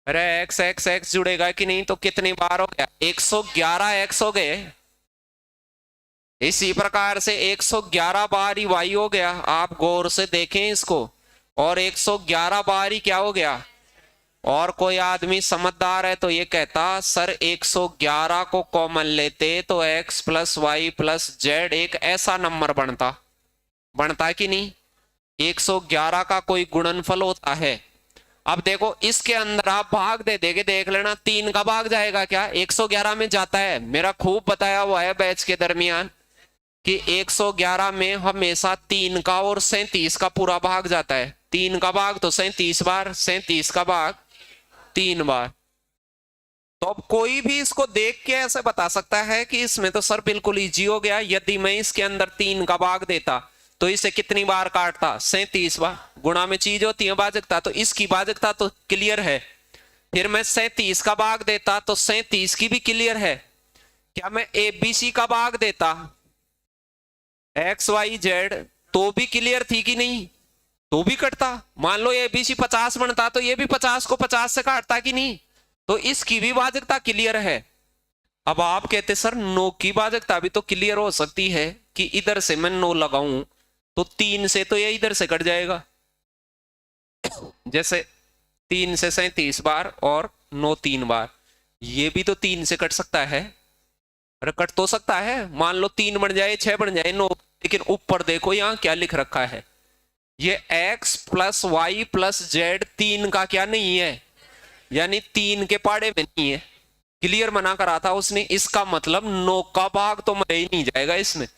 अरे x x x जुड़ेगा कि नहीं? तो कितनी बार हो गया? 111x हो गए। इसी प्रकार से 111 बार ही y हो गया, आप गौर से देखें इसको। और 111 बार ही क्या हो गया? और कोई आदमी समझदार है तो ये कहता, सर 111 को कॉमन लेते तो x plus Y plus Z एक ऐसा नंबर बनता। बनता कि नहीं? 111 का कोई गुणनफल होता है। अब देखो, इसके अंदर आप भाग दे देगे, देख लेना 3 का भाग जाएगा क्या? 111 में जाता है, मेरा खूब बताया हुआ है बैच के दरमियान कि 111 में हमेशा 3 का और 37 का पूरा भाग जाता है। 3 का भाग तो 37 बार, 37 का भाग 3 बार। तो अब कोई भी इसको देख के ऐसे बता सकता है कि इसमें तो सर बिल्कुल इजी हो गया, यदि मैं इसके अंदर 3 का भाग देता तो इसे कितनी बार काटता? 37 बार। गुणा में चीज होती है भाजकता, तो इसकी भाजकता तो क्लियर है। फिर मैं 37 का भाग देता तो 37 की भी क्लियर है। क्या मैं एबीसी का भाग देता एक्स वाई जेड तो भी क्लियर थी कि नहीं? तो भी कटता। मान लो एबीसी 50 बनता तो ये भी 50 को 50 से काटता कि नहीं? तो इसकी भी भाजकता क्लियर है। अब आप कहते सर 9 की भाजकता भी तो क्लियर हो सकती है कि इधर से मैं 9 लगाऊं तो 3 से तो ये इधर से कट जाएगा। जैसे 3 से 37 बार और 9 3 बार, ये भी तो 3 से कट सकता है। अरे कट तो सकता है, मान लो 3 बन जाए, 6 बन जाए, 9। लेकिन ऊपर देखो यहां क्या लिख रखा है, ये x plus Y plus Z 3 का क्या नहीं है, यानी 3 के पाड़े में नहीं है। क्लियर मना करा था उसने, इसका मतलब 9 का भाग तो मर ही नहीं जाएगा इसमें।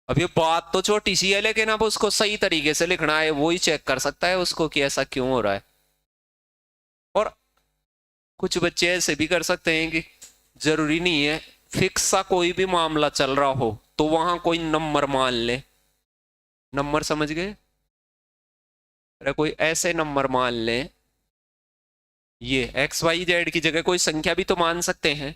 अब ये बात तो छोटी सी है, लेकिन अब उसको सही तरीके से लिखना है, वो ही चेक कर सकता है उसको कि ऐसा क्यों हो रहा है। और कुछ बच्चे ऐसे भी कर सकते हैं कि जरूरी नहीं है फिक्स सा कोई भी मामला चल रहा हो तो वहां कोई नंबर मान ले। नंबर समझ गए? अरे कोई ऐसे नंबर मान ले, ये एक्स वाई जेड की जगह कोई संख्या भी तो मान सकते हैं।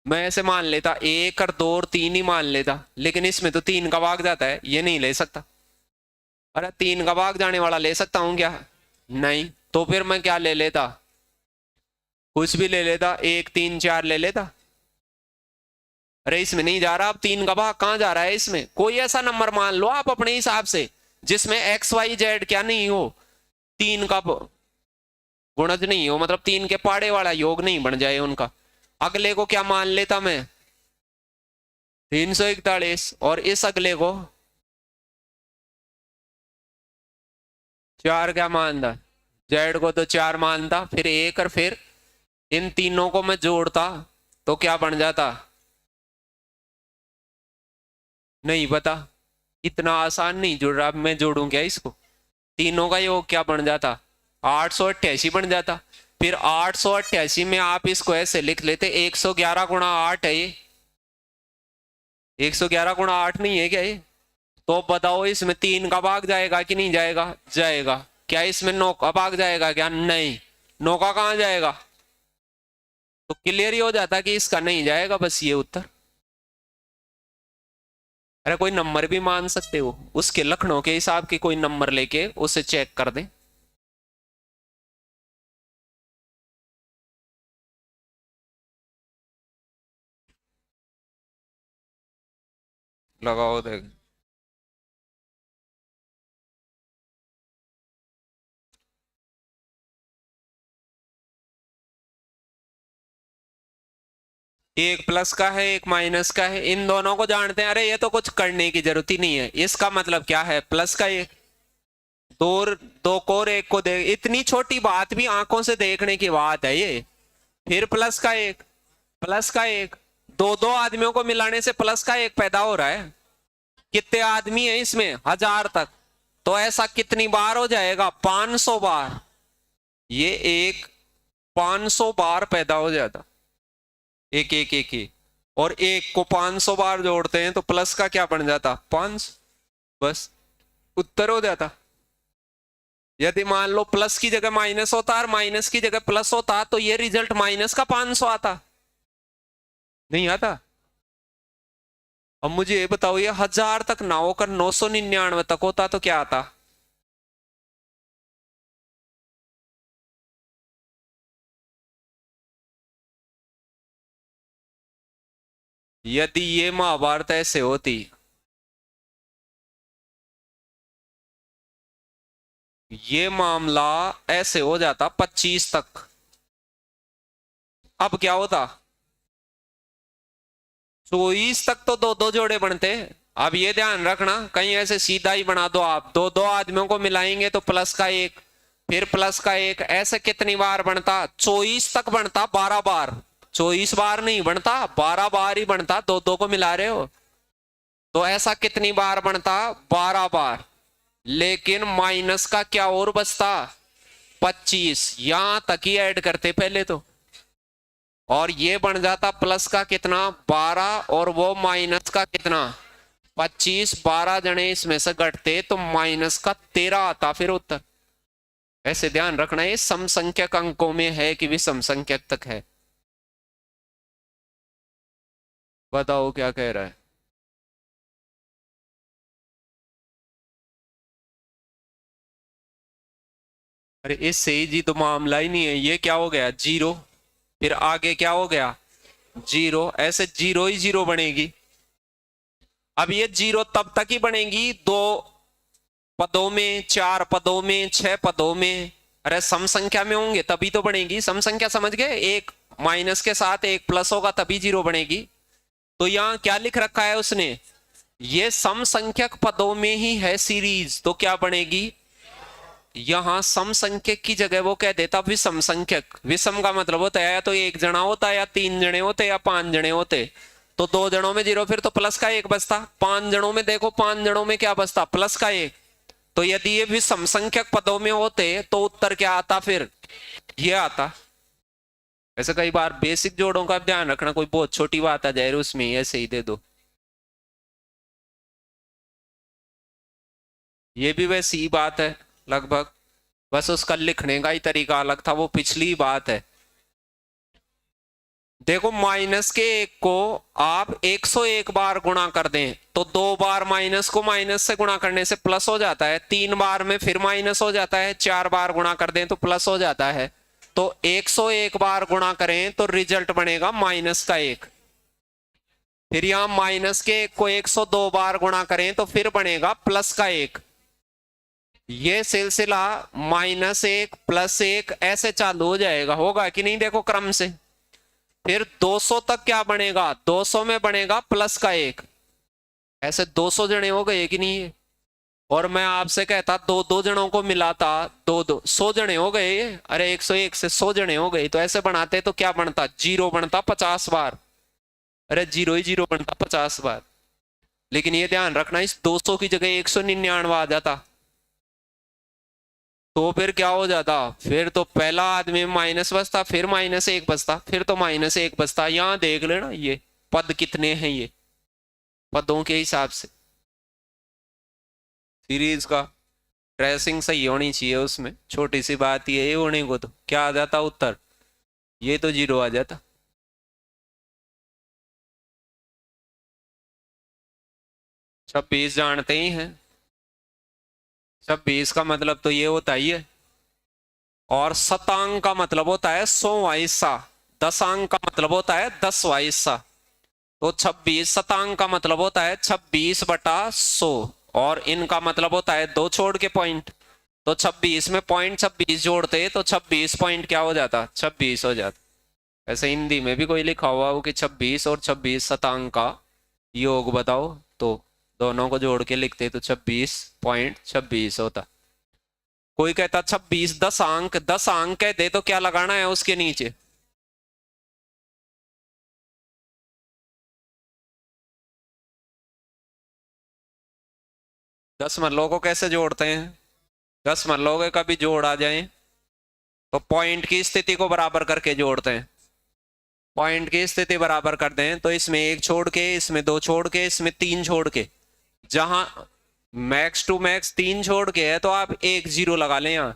मैं ऐसे मान लेता 1 और 2 और 3 ही मान लेता, लेकिन इसमें तो 3 का भाग जाता है, ये नहीं ले सकता। अरे 3 का भाग जाने वाला ले सकता हूं क्या? नहीं। तो फिर मैं क्या ले लेता? कुछ भी ले लेता, 1 3 4 ले लेता। अरे इसमें नहीं जा रहा, अब 3 का भाग कहां जा रहा है? इसमें कोई ऐसा नंबर मान लो आप अपने हिसाब से जिसमें एक्स वाई जेड क्या नहीं हो, 3 का गुणज नहीं हो, मतलब 3 के पाड़े वाला योग नहीं बन जाए उनका। अगले को क्या मान लेता मैं? 341। और इस अगले को 4 क्या मानता? जेड को तो 4 मानता, फिर 1 और फिर इन तीनों को मैं जोड़ता तो क्या बन जाता? नहीं पता, इतना आसान नहीं जुड़ रहा। अब मैं जोड़ू क्या इसको? तीनों का योग क्या बन जाता? 888 बन जाता। फिर 888 में आप इसको ऐसे लिख लेते, 111 गुणा 8 है ये। 111 गुणा 8 नहीं है क्या ये? तो बताओ इसमें 3 का भाग जाएगा कि नहीं जाएगा? जाएगा। क्या इसमें 9 का भाग जाएगा क्या? नहीं। 9 का कहां जाएगा? तो क्लियर ही हो जाता कि इसका नहीं जाएगा, बस ये उत्तर। अरे कोई नंबर भी मान सकते हो, उसके लक्षणों के हिसाब के कोई नंबर लेके उसे चेक कर दें। लगाओ देख। एक प्लस का है एक माइनस का है, इन दोनों को जानते हैं। अरे ये तो कुछ करने की जरूरत ही नहीं है। इसका मतलब क्या है, प्लस का एक, दो दो को और एक को देख, इतनी छोटी बात भी आंखों से देखने की बात है ये। फिर प्लस का एक, प्लस का एक, दो दो आदमियों को मिलाने से प्लस का एक पैदा हो रहा है। कितने आदमी है इसमें, 1000 तक। तो ऐसा कितनी बार हो जाएगा, 500 बार। ये एक 500 बार पैदा हो जाता, एक एक एक एक। और एक को 500 बार जोड़ते हैं तो प्लस का क्या बन जाता, 5। बस उत्तर हो जाता। यदि मान लो प्लस की जगह माइनस होता और माइनस की जगह प्लस होता तो ये रिजल्ट माइनस का 500 आता, नहीं आता। अब मुझे ये बताओ, ये 1000 तक ना होकर 999 तक होता तो क्या आता। यदि ये महाभारत ऐसे होती, ये मामला ऐसे हो जाता 25 तक, अब क्या होता, 24 तक तो दो दो जोड़े बनते। अब ये ध्यान रखना, कहीं ऐसे सीधा ही बना दो आप, दो दो आदमियों को मिलाएंगे तो प्लस का एक, फिर प्लस का एक, ऐसे कितनी बार बनता, 24 तक बनता, 12 बार। 24 बार नहीं बनता, 12 बार ही बनता, दो दो को मिला रहे हो। तो ऐसा कितनी बार बनता, 12 बार। लेकिन माइनस का क्या और बचता, 25, यहां तक ही ऐड करते पहले तो। और ये बन जाता प्लस का कितना, 12, और वो माइनस का कितना, 25। 12 जने इसमें से घटते तो माइनस का 13 आता फिर उत्तर। ऐसे ध्यान रखना, ये सम संख्यक अंकों में है कि विषम संख्यक तक है। बताओ क्या कह रहा है। अरे इससे ही जी तो मामला ही नहीं है। ये क्या हो गया, जीरो, फिर आगे क्या हो गया, जीरो, ऐसे जीरो ही जीरो बनेगी। अब ये जीरो तब तक ही बनेगी दो पदों में, 4 पदों में, 6 पदों में। अरे सम संख्या में होंगे तभी तो बनेगी सम संख्या, समझ गए। एक माइनस के साथ एक प्लस होगा तभी जीरो बनेगी। तो यहां क्या लिख रखा है उसने, ये सम संख्यक पदों में ही है सीरीज, तो क्या बनेगी, यहां सम संख्यक की जगह वो कह देता विषम संख्यक। विषम का मतलब होता है या तो एक जना होता है, या 3 जने होते, या 5 जने होते। तो 2 जनों में जीरो, फिर तो प्लस का एक बचता। 5 जनों में देखो, 5 जनों में क्या बचता, प्लस का एक। तो यदि ये विषम संख्यक पदों में होते तो उत्तर क्या आता, फिर ये आता। ऐसे कई बार बेसिक जोड़ों का ध्यान रखना, कोई बहुत छोटी बात आ जाए उसमें ऐसे ही दे दो। ये भी वैसी ही बात है लगभग, बस उसका लिखने का ही तरीका अलग था, वो पिछली बात है। देखो माइनस के एक को आप 101 बार गुणा कर दें तो 2 बार माइनस को माइनस से गुणा करने से प्लस हो जाता है, 3 बार में फिर माइनस हो जाता है, 4 बार गुणा कर दें तो प्लस हो जाता है। तो 101 बार गुणा करें तो रिजल्ट बनेगा माइनस का एक। फिर यहां माइनस के एक को 102 बार गुणा करें तो फिर बनेगा प्लस का एक। ये सिलसिला -1 +1 ऐसे चालू हो जाएगा, होगा कि नहीं, देखो क्रम से। फिर 200 तक क्या बनेगा, 200 में बनेगा प्लस का एक। ऐसे 200 जने हो गए कि नहीं है। और मैं आपसे कहता दो दो जनों को मिलाता, दो दो 100 जने हो गए। अरे 101 से 100 जने हो गए, तो ऐसे बनाते तो क्या बनता, जीरो बनता 50 बार। अरे जीरो ही जीरो बनता 50 बार। लेकिन ये ध्यान रखना, इस 200 की जगह 199 आ जाता तो फिर क्या हो जाता, फिर तो पहला आदमी माइनस बचता, फिर -1 बचता, फिर तो -1 बचता। यहां देख लेना ये पद कितने हैं, ये पदों के हिसाब से सीरीज का ट्रेसिंग सही होनी चाहिए उसमें। छोटी सी बात ये होने को तो क्या आ जाता उत्तर, ये तो जीरो आ जाता। 26 जानते ही हैं, 26 का मतलब तो ये होता ही है। और शतांक का मतलब होता है 100वां हिस्सा, दशांक का मतलब होता है 10वां हिस्सा। तो 26 शतांक का मतलब होता है 26/100, और इनका मतलब होता है दो छोड़ के पॉइंट। तो 26 में पॉइंट 26 जोड़ते तो 26 पॉइंट क्या हो जाता, 26 हो जाता। ऐसे हिंदी में भी कोई लिखा हुआ हो कि 26 और 26 शतांक का योग बताओ, तो दोनों को जोड़ के लिखते तो 26.26 होता। कोई कहता 26 दशांक, 10 अंक कहते तो क्या लगाना है उसके नीचे, 10 मल्लों को कैसे जोड़ते हैं, 10 मल्लों के कभी जोड़ आ जाए तो पॉइंट की स्थिति को बराबर करके जोड़ते हैं। पॉइंट की स्थिति बराबर कर दें तो इसमें एक छोड़ के, इसमें दो छोड़ के, इसमें तीन छोड़ के, जहां मैक्स टू मैक्स तीन छोड़ के है तो आप एक जीरो लगा लें,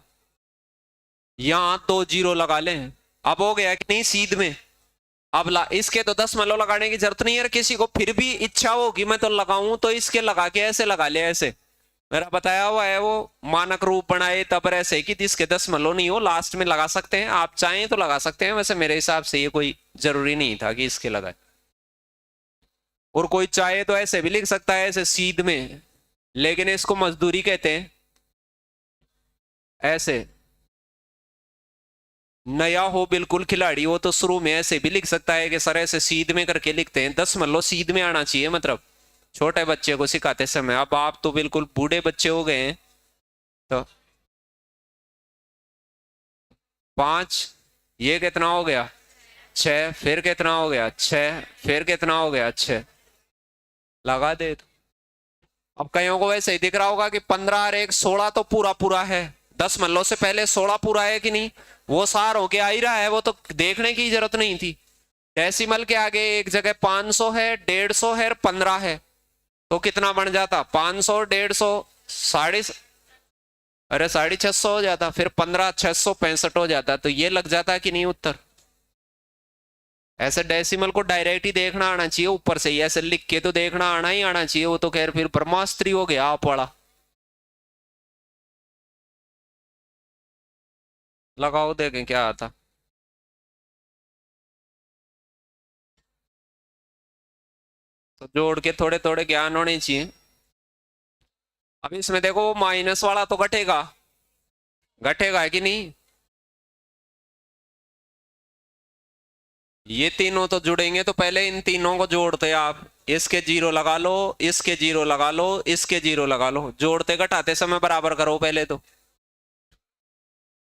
यहां दो जीरो लगा लें। अब हो गया कि नहीं सीध में। अब इसके तो 10 मल्लो लगाने की जरूरत नहीं है, किसी को फिर भी इच्छा हो कि मैं तो लगाऊं तो इसके लगा के ऐसे लगा ले, ऐसे मेरा बताया हुआ है वो मानक रूप बनाए तब ऐसे कि जिसके 10 मल्लो नहीं हो लास्ट में लगा सकते हैं, आप चाहें तो लगा सकते हैं। वैसे मेरे हिसाब से ये कोई जरूरी नहीं था कि इसके लगाए, और कोई चाहे तो ऐसे भी लिख सकता है ऐसे सीध में, लेकिन इसको मजदूरी कहते हैं। ऐसे नया हो बिल्कुल खिलाड़ी वो तो शुरू में ऐसे भी लिख सकता है कि सर ऐसे सीध में करके लिखते हैं, 10 मल्लो सीध में आना चाहिए, मतलब छोटे बच्चे को सिखाते समय। अब आप तो बिल्कुल बूढ़े बच्चे हो गए हैं, तो 5, ये कितना हो गया 6, फिर कितना हो गया 6, फिर कितना हो गया 6, लगा दे तो। अब कईयों को वैसे ही दिख रहा होगा कि 15 और 1 16 तो पूरा पूरा है, 10 मल्लों से पहले 16 पूरा है कि नहीं, वो सार होके आ ही रहा है, वो तो देखने की जरूरत नहीं थी। डेसिमल के आगे एक जगह 500 है, 150 है और 15 है, तो कितना बन जाता 500 150 साढ़े, अरे 650 हो जाता, फिर 15 665 हो जाता, तो ये लग जाता कि नहीं उत्तर। ऐसे डेसिमल को डायरेक्ट ही देखना आना चाहिए, ऊपर से ही ऐसे लिख के तो देखना आना ही आना चाहिए, वो तो खैर फिर ब्रह्मास्त्री हो गया आप वाला। लगाओ देखें क्या आता। तो जोड़ के थोड़े थोड़े ज्ञान होने चाहिए। अब इसमें देखो वो माइनस वाला तो घटेगा, घटेगा है कि नहीं, ये तीनों तो जुड़ेंगे तो पहले इन तीनों को जोड़ते आप, इसके जीरो लगा लो, इसके जीरो लगा लो, इसके जीरो लगा लो, जोड़ते घटाते समय बराबर करो पहले तो।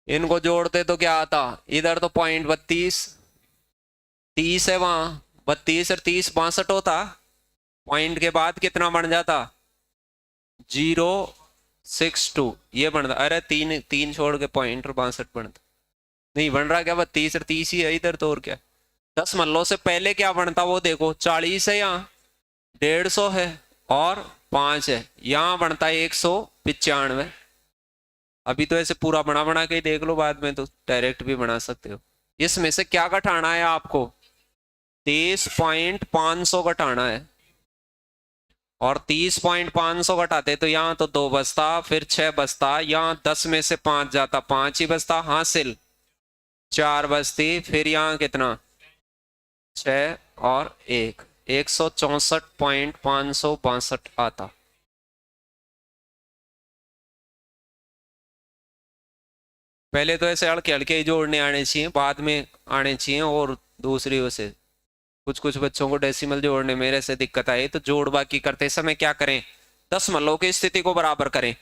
इनको जोड़ते तो क्या आता, इधर तो 0.32 30 है, वहां 32 और 30 62 होता, पॉइंट के बाद कितना बन जाता 0.62, ये बनता, अरे तीन तीन छोड़ के पॉइंट और 62 बनता, नहीं बन रहा क्या 32 और 30 ही है इधर तो, और क्या 10 मल्लों से पहले क्या बनता वो देखो, 40 है, यहाँ 150 है और 5 है, यहाँ बनता है 195। अभी तो ऐसे पूरा बना बना के ही देख लो, बाद में तो डायरेक्ट भी बना सकते हो। इसमें से क्या घटाना है आपको, 23.500 घटाना है, और 30.500 घटाते तो यहाँ तो 2 बचता, फिर 6 बचता, यहाँ 10 में से 5 जाता, 5 ही बचता, हासिल 4 बचती, फिर यहाँ कितना 6 और 1, 164.562 आता। पहले तो ऐसे हल्के हल्के ही जोड़ने आने चाहिए, बाद में आने चाहिए, और दूसरी वजह से कुछ कुछ बच्चों को डेसिमल जोड़ने में ऐसे दिक्कत आई, तो जोड़ बाकी करते समय क्या करें, 10 मल्लों की स्थिति को बराबर करें,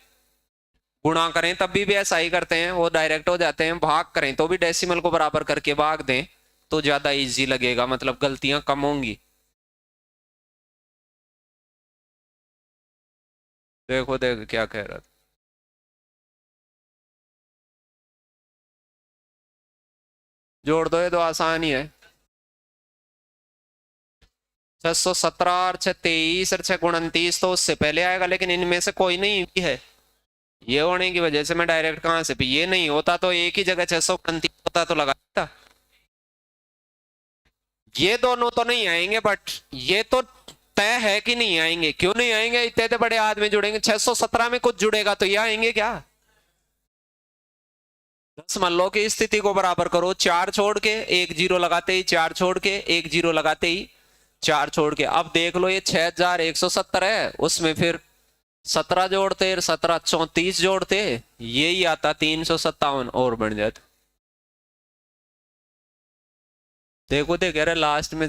गुणा करें तब भी ऐसा ही करते हैं, वो डायरेक्ट हो जाते हैं, भाग करें तो भी डेसिमल को बराबर करके भाग दें तो ज्यादा इजी लगेगा, मतलब गलतियां कम होंगी। देखो देखो क्या कह रहा था, जोड़ दो, ये तो आसान ही है, 617 और 623 और 629 तो उससे पहले आएगा, लेकिन इनमें से कोई नहीं भी है, ये होने की वजह से मैं डायरेक्ट कहां से भी, ये नहीं होता तो एक ही जगह 629 होता तो लगा देता। ये दोनों तो नहीं आएंगे, बट ये तो तय है कि नहीं आएंगे? क्यों नहीं आएंगे? इतने बड़े आदमी जुड़ेंगे। 617 में कुछ जुड़ेगा तो ये आएंगे क्या? दशमलव की स्थिति को बराबर करो, 4 छोड़ के 1 जीरो लगाते ही, 4 छोड़ के 1 जीरो लगाते ही, 4 छोड़ के। अब देख लो ये 6170 है, उसमें फिर 17 जोड़ते, 17 34 जोड़ते, यही आता 357 और बन जाता। देखो देख रहे लास्ट में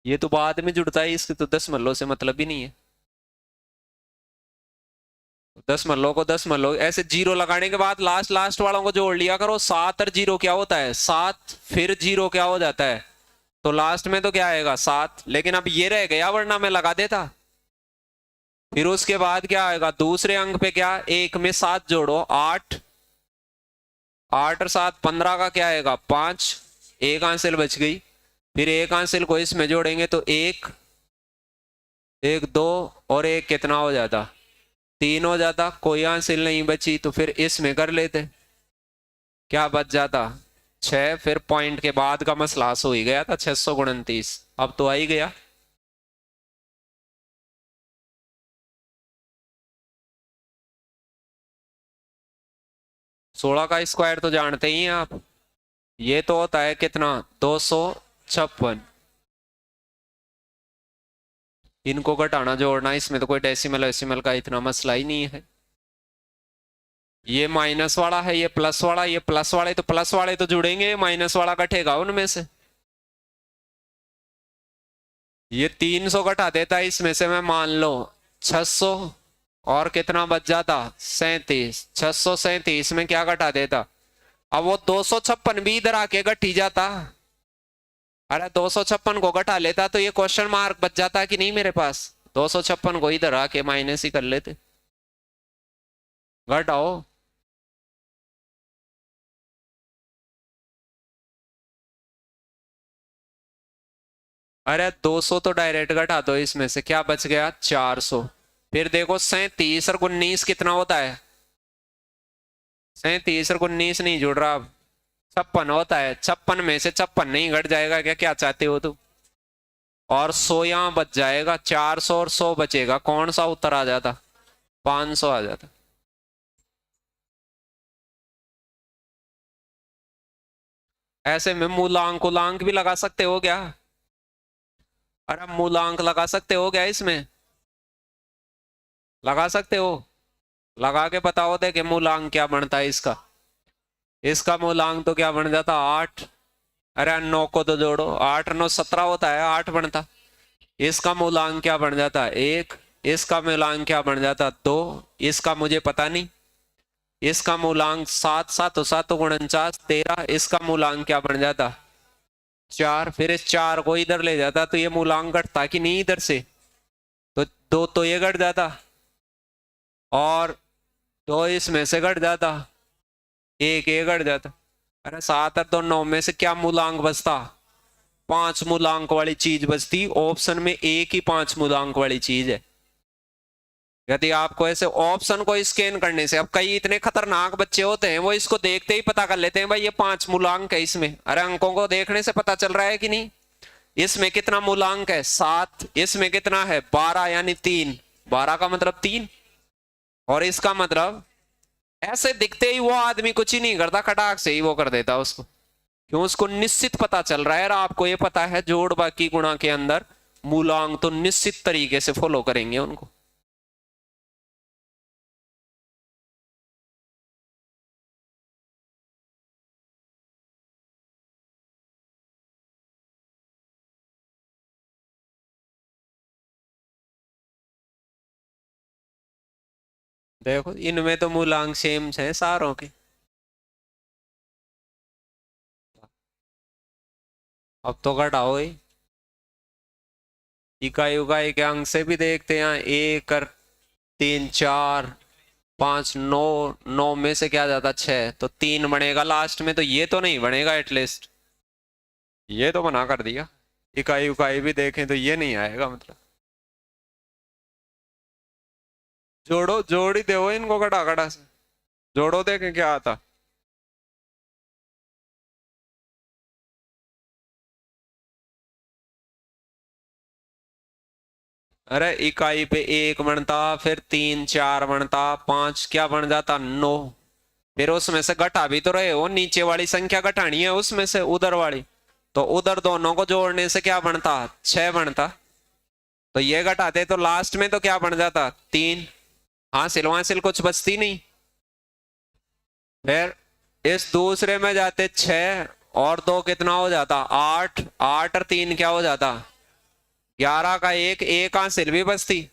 ये तो बाद में जुड़ता है, इसके तो दशमलव से मतलब ही नहीं है। दशमलव को दशमलव ऐसे जीरो लगाने के बाद लास्ट लास्ट वालों को जोड़ लिया करो। 7 और जीरो क्या होता है? 7, फिर जीरो क्या हो जाता है? तो लास्ट में तो क्या आएगा? 7। लेकिन अब ये रह गया, वरना मैं लगा देता। फिर उसके बाद क्या आएगा? दूसरे अंक पे क्या? 1 में 7 जोड़ो, 8, 8 और 7 15 का क्या आएगा? 5। एक आंसर बच गई। फिर एक आंसर को इसमें जोड़ेंगे तो 1, 1 2 और 1 कितना हो जाता? 3 हो जाता। कोई आंसर नहीं बची तो फिर इसमें कर लेते, क्या बच जाता? 6। फिर पॉइंट के बाद का मसला हो ही गया था, 629। अब तो आ ही गया। सोलह का स्क्वायर तो जानते ही हैं आप, ये तो होता है कितना? 256। इनको घटाना जोड़ना, इसमें तो कोई डेसिमल वेसिमल का इतना मसला ही नहीं है। ये माइनस वाला है, ये प्लस वाला, ये प्लस वाले तो प्लस वाले तो जुड़ेंगे, माइनस वाला कटेगा उनमें से। ये 300 घटा देता है इसमें से, मैं मान लो 600, और कितना बच जाता? 37। 637 में क्या घटा देता? अब वो 256 भी इधर आके घट ही जाता। अरे 256 को घटा लेता तो ये क्वेश्चन मार्क बच जाता कि नहीं मेरे पास? 256 को इधर आके माइनस ही कर लेते। घटाओ। अरे 200 तो डायरेक्ट घटा दो इसमें से, क्या बच गया? 400। फिर देखो 37 और 19 कितना होता है? 37 और 19 नहीं जुड़ रहा अब, 56 होता है। 56 में से 56 नहीं घट जाएगा क्या? क्या चाहते हो तुम? और 100 यहां बच जाएगा, 400 और 100 बचेगा, कौन सा उत्तर आ जाता? 500 आ जाता। ऐसे में मूलांक उलांक भी लगा सकते हो क्या? अरे मूलांक लगा सकते हो क्या इसमें? लगा सकते हो? लगा के बताओ दे कि मूलांक क्या बनता है इसका। इसका मूलांक तो क्या बन जाता? 8। अरे 9 को तो जोड़ो, 8 9 17 होता है, 8 बनता। इसका मूलांक क्या बन जाता? 1। इसका मूलांक क्या बन जाता? 2। इसका मुझे पता नहीं। इसका मूलांक 7 7 7 49 13। इसका मूलांक क्या बन जाता? 4। फिर इस 4 को इधर ले जाता तो ये मूलांक घटता कि नहीं इधर से? तो 2 तो ये घट जाता, और 2 इसमें से घट जाता, 1 ये घट जाता। अरे 7 और 2 9 में से क्या मूलांक बचता? 5 मूलांक वाली चीज बचती। ऑप्शन में एक ही 5 मूलांक वाली चीज है। यदि आपको ऐसे ऑप्शन को स्कैन करने से, अब कई इतने खतरनाक बच्चे होते हैं, वो इसको देखते ही पता कर लेते हैं भाई ये 5 मूलांक है इसमें। अरे अंकों को देखने से पता चल रहा है कि नहीं? इसमें कितना मूलांक है? 7। इसमें कितना है? 12, यानी 3। 12 का मतलब 3। और इसका मतलब, ऐसे दिखते ही वो आदमी कुछ ही नहीं करता, खटाक से ही वो कर देता उसको। क्यों? उसको निश्चित पता चल रहा है। और आपको ये पता है जोड़ बाकी गुणा के अंदर मूलांक तो निश्चित तरीके से फॉलो करेंगे उनको। देखो इनमें तो मूलांक सेम है सारों के। अब तो घटाओ ही। इकाई उकाई के अंक से भी देखते हैं, 1 और 3 4 5 9। 9 में से क्या जाता? 6। तो 3 बनेगा लास्ट में, तो ये तो नहीं बनेगा एटलीस्ट। ये तो मना कर दिया। इकाई उकाई भी देखें तो ये नहीं आएगा मतलब। जोड़ो, जोड़ ही दो इनको घटा घटा से। जोड़ो देखें क्या आता। अरे इकाई पे एक बनता, फिर 3 4 बनता, 5 क्या बन जाता 9। फिर उसमें से घटा भी तो रहे हो, नीचे वाली संख्या घटानी है उसमें से उधर वाली, तो उधर दोनों को जोड़ने से क्या बनता 6 बनता। तो ये घटाते तो लास्ट में तो क्या बन जाता 3। हासिल हासिल कुछ बचती नहीं। फिर इस दूसरे में जाते 6 और 2 कितना हो जाता 8, 8 और 3 क्या हो जाता 11 का एक हासिल भी बचती।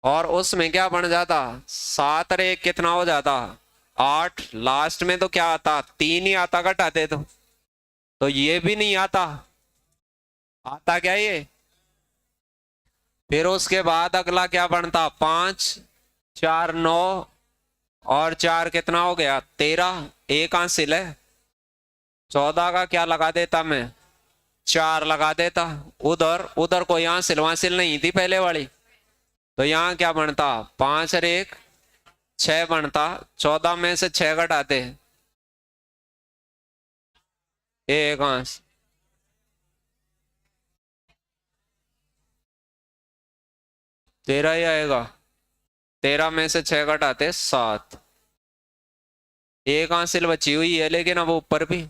और उसमें क्या बन जाता 7 और 1 कितना हो जाता 8। लास्ट में तो क्या आता 3 ही आता घटाते तो ये भी नहीं आता। आता क्या ये। फिर उसके बाद अगला क्या बनता 5 4 9 और 4 कितना हो गया 13, एक हासिल है। 14 का क्या लगा देता मैं 4 लगा देता। उधर उधर कोई हासिल वासिल नहीं थी पहले वाली, तो यहाँ क्या बनता 5 और 1 6 बनता। 14 में से 6 घटाते एक हासिल। तेरह ही आएगा। 13 में से 6 घटाते 7, एक हासिल बची हुई है, लेकिन अब ऊपर भी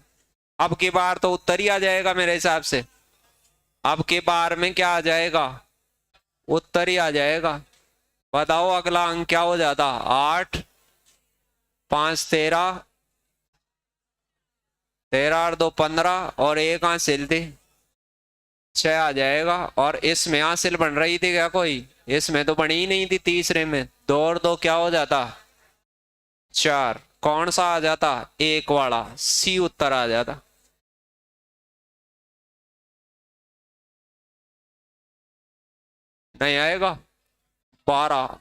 अब की बार तो उत्तर ही आ जाएगा मेरे हिसाब से। अब की बार में क्या आ जाएगा उत्तर ही आ जाएगा। बताओ अगला अंक क्या हो जाता 8 5 13, 13 और 2 15 और एक हासिल थी 6 आ जाएगा। और इसमें हासिल बन रही थी क्या कोई, इसमें तो बनी ही नहीं थी। तीसरे में 2 और 2 क्या हो जाता 4। कौन सा आ जाता एक वाला सी उत्तर आ जाता। नहीं आएगा 12।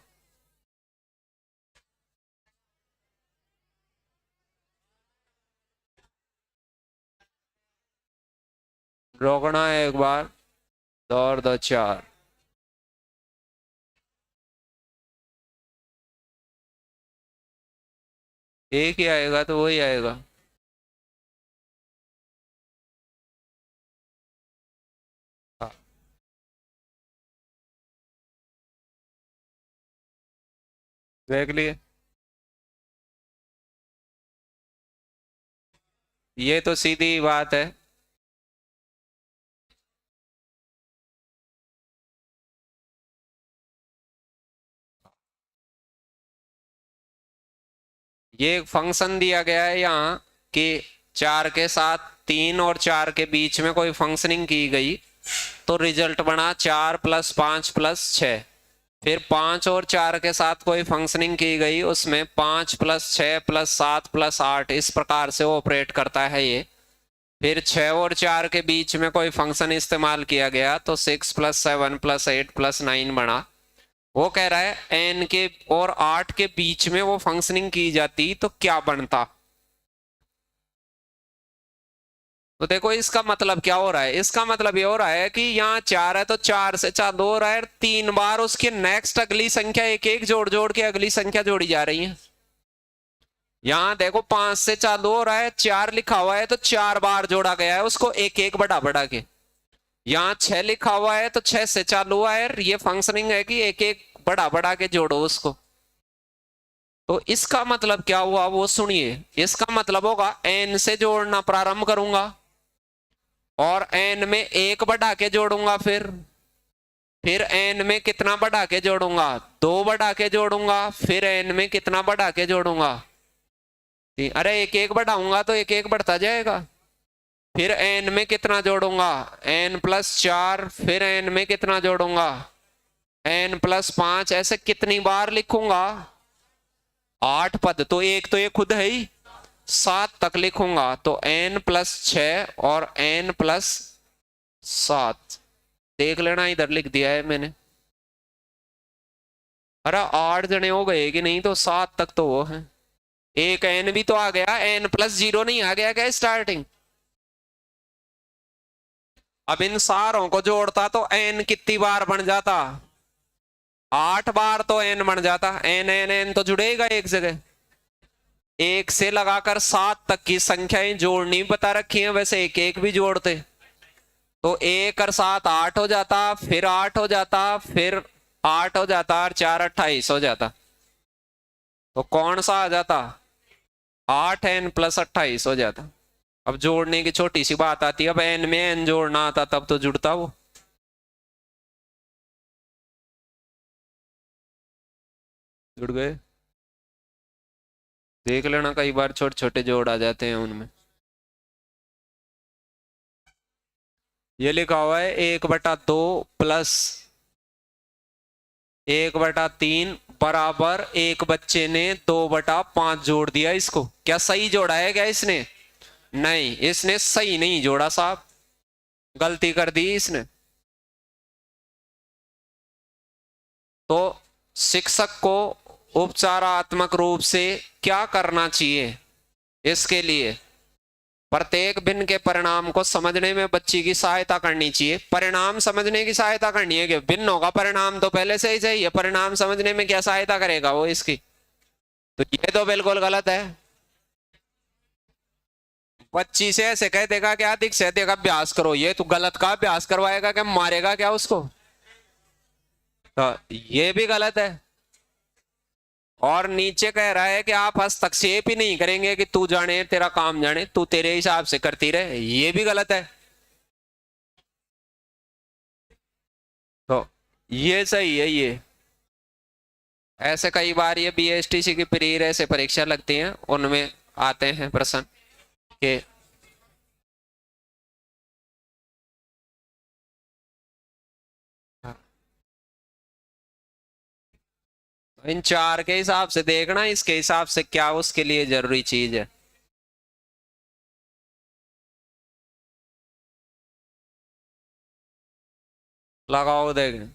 रोकना है एक बार, 2 और 2 4। एक ही आएगा तो वही आएगा। हाँ, देख लिए। ये तो सीधी बात है। ये एक फंक्शन दिया गया है यहाँ कि 4 के साथ 3 और 4 के बीच में कोई फंक्शनिंग की गई तो रिजल्ट बना 4 + 5 + 6। फिर 5 और 4 के साथ कोई फंक्शनिंग की गई, उसमें 5 + 6 + 7 + 8 इस प्रकार से ऑपरेट करता है ये। फिर 6 और 4 के बीच में कोई फंक्शन इस्तेमाल किया गया तो 6 + 7 + 8 + 9 बना। वो कह रहा है n के और 8 के बीच में वो फंक्शनिंग की जाती तो क्या बनता। तो देखो इसका मतलब क्या हो रहा है, इसका मतलब ये हो रहा है कि यहाँ 4 है तो 4 से चालू हो रहा है, 3 बार उसके नेक्स्ट अगली संख्या एक एक जोड़ जोड़ के अगली संख्या जोड़ी जा रही है। यहाँ देखो 5 से चालू हो रहा है, 4 लिखा हुआ है तो 4 बार जोड़ा गया है उसको एक एक बढ़ा बढ़ा के। यहाँ 6 लिखा हुआ है तो 6 से चालू हुआ है, ये फंक्शनिंग है कि एक एक बढ़ा बढ़ा के जोड़ो उसको। तो इसका मतलब क्या हुआ वो सुनिए। इसका मतलब होगा n से जोड़ना प्रारंभ करूंगा और n में एक बढ़ा के जोड़ूंगा, फिर n में कितना बढ़ा के जोड़ूंगा 2 बढ़ा के जोड़ूंगा, फिर n में कितना बढ़ा के जोड़ूंगा। अरे एक एक बढ़ाऊंगा तो एक एक बढ़ता जाएगा। फिर n में कितना जोड़ूंगा n + 4, फिर n में कितना जोड़ूंगा n + 5। ऐसे कितनी बार लिखूंगा 8 पद, तो एक तो ये खुद है ही 7 तक लिखूंगा तो n + 6 और n + 7। देख लेना इधर लिख दिया है मैंने। अरे 8 जने हो गए कि नहीं, तो 7 तक तो वो है। एक n भी तो आ गया, n + 0 नहीं आ गया क्या स्टार्टिंग। अब इन सारों को जोड़ता तो n कितनी बार बन जाता 8 बार तो n बन जाता। n n n तो जुड़ेगा एक जगह। 1 से लगाकर 7 तक की संख्याएं जोड़नी बता रखी है, वैसे एक एक भी जोड़ते तो 1 और 7 8 हो जाता, फिर 8 हो जाता, फिर 8 हो जाता और 4 28 हो जाता। तो कौन सा आ जाता? 8n + 28 हो जाता। अब जोड़ने की छोटी सी बात आती है, अब n में n जोड़ना आता तब तो जुड़ता वो। जुड़ गए? देख लेना, कई बार छोटे छोटे जोड़ आ जाते हैं उनमें। ये लिखा हुआ है 1/2 प्लस 1/3 बराबर, एक बच्चे ने 2/5 जोड़ दिया। इसको क्या सही जोड़ा है क्या इसने? नहीं, इसने सही नहीं जोड़ा साहब, गलती कर दी इसने। तो शिक्षक को उपचारात्मक रूप से क्या करना चाहिए? इसके लिए प्रत्येक भिन्न के परिणाम को समझने में बच्ची की सहायता करनी चाहिए। परिणाम समझने की सहायता करनी है कि भिन्नों का परिणाम तो पहले से ही चाहिए, परिणाम समझने में क्या सहायता करेगा वो इसकी? तो ये तो बिल्कुल गलत है। बच्ची से ऐसे कह देगा कि अधिक से अधिक अभ्यास करो, ये तो गलत का अभ्यास करवाएगा क्या? मारेगा क्या उसको? तो ये भी गलत है। और नीचे कह रहा है कि आप हस्तक्षेप ही नहीं करेंगे कि तू जाने तेरा काम जाने, तू तेरे हिसाब से करती रहे, ये भी गलत है। तो ये सही है। ये ऐसे कई बार ये बीएसटीसी की प्री ऐसे परीक्षा लगती हैं, उनमें आते हैं प्रश्न के इन 4 के हिसाब से देखना, इसके हिसाब से क्या उसके लिए जरूरी चीज है। लगाओ देखें।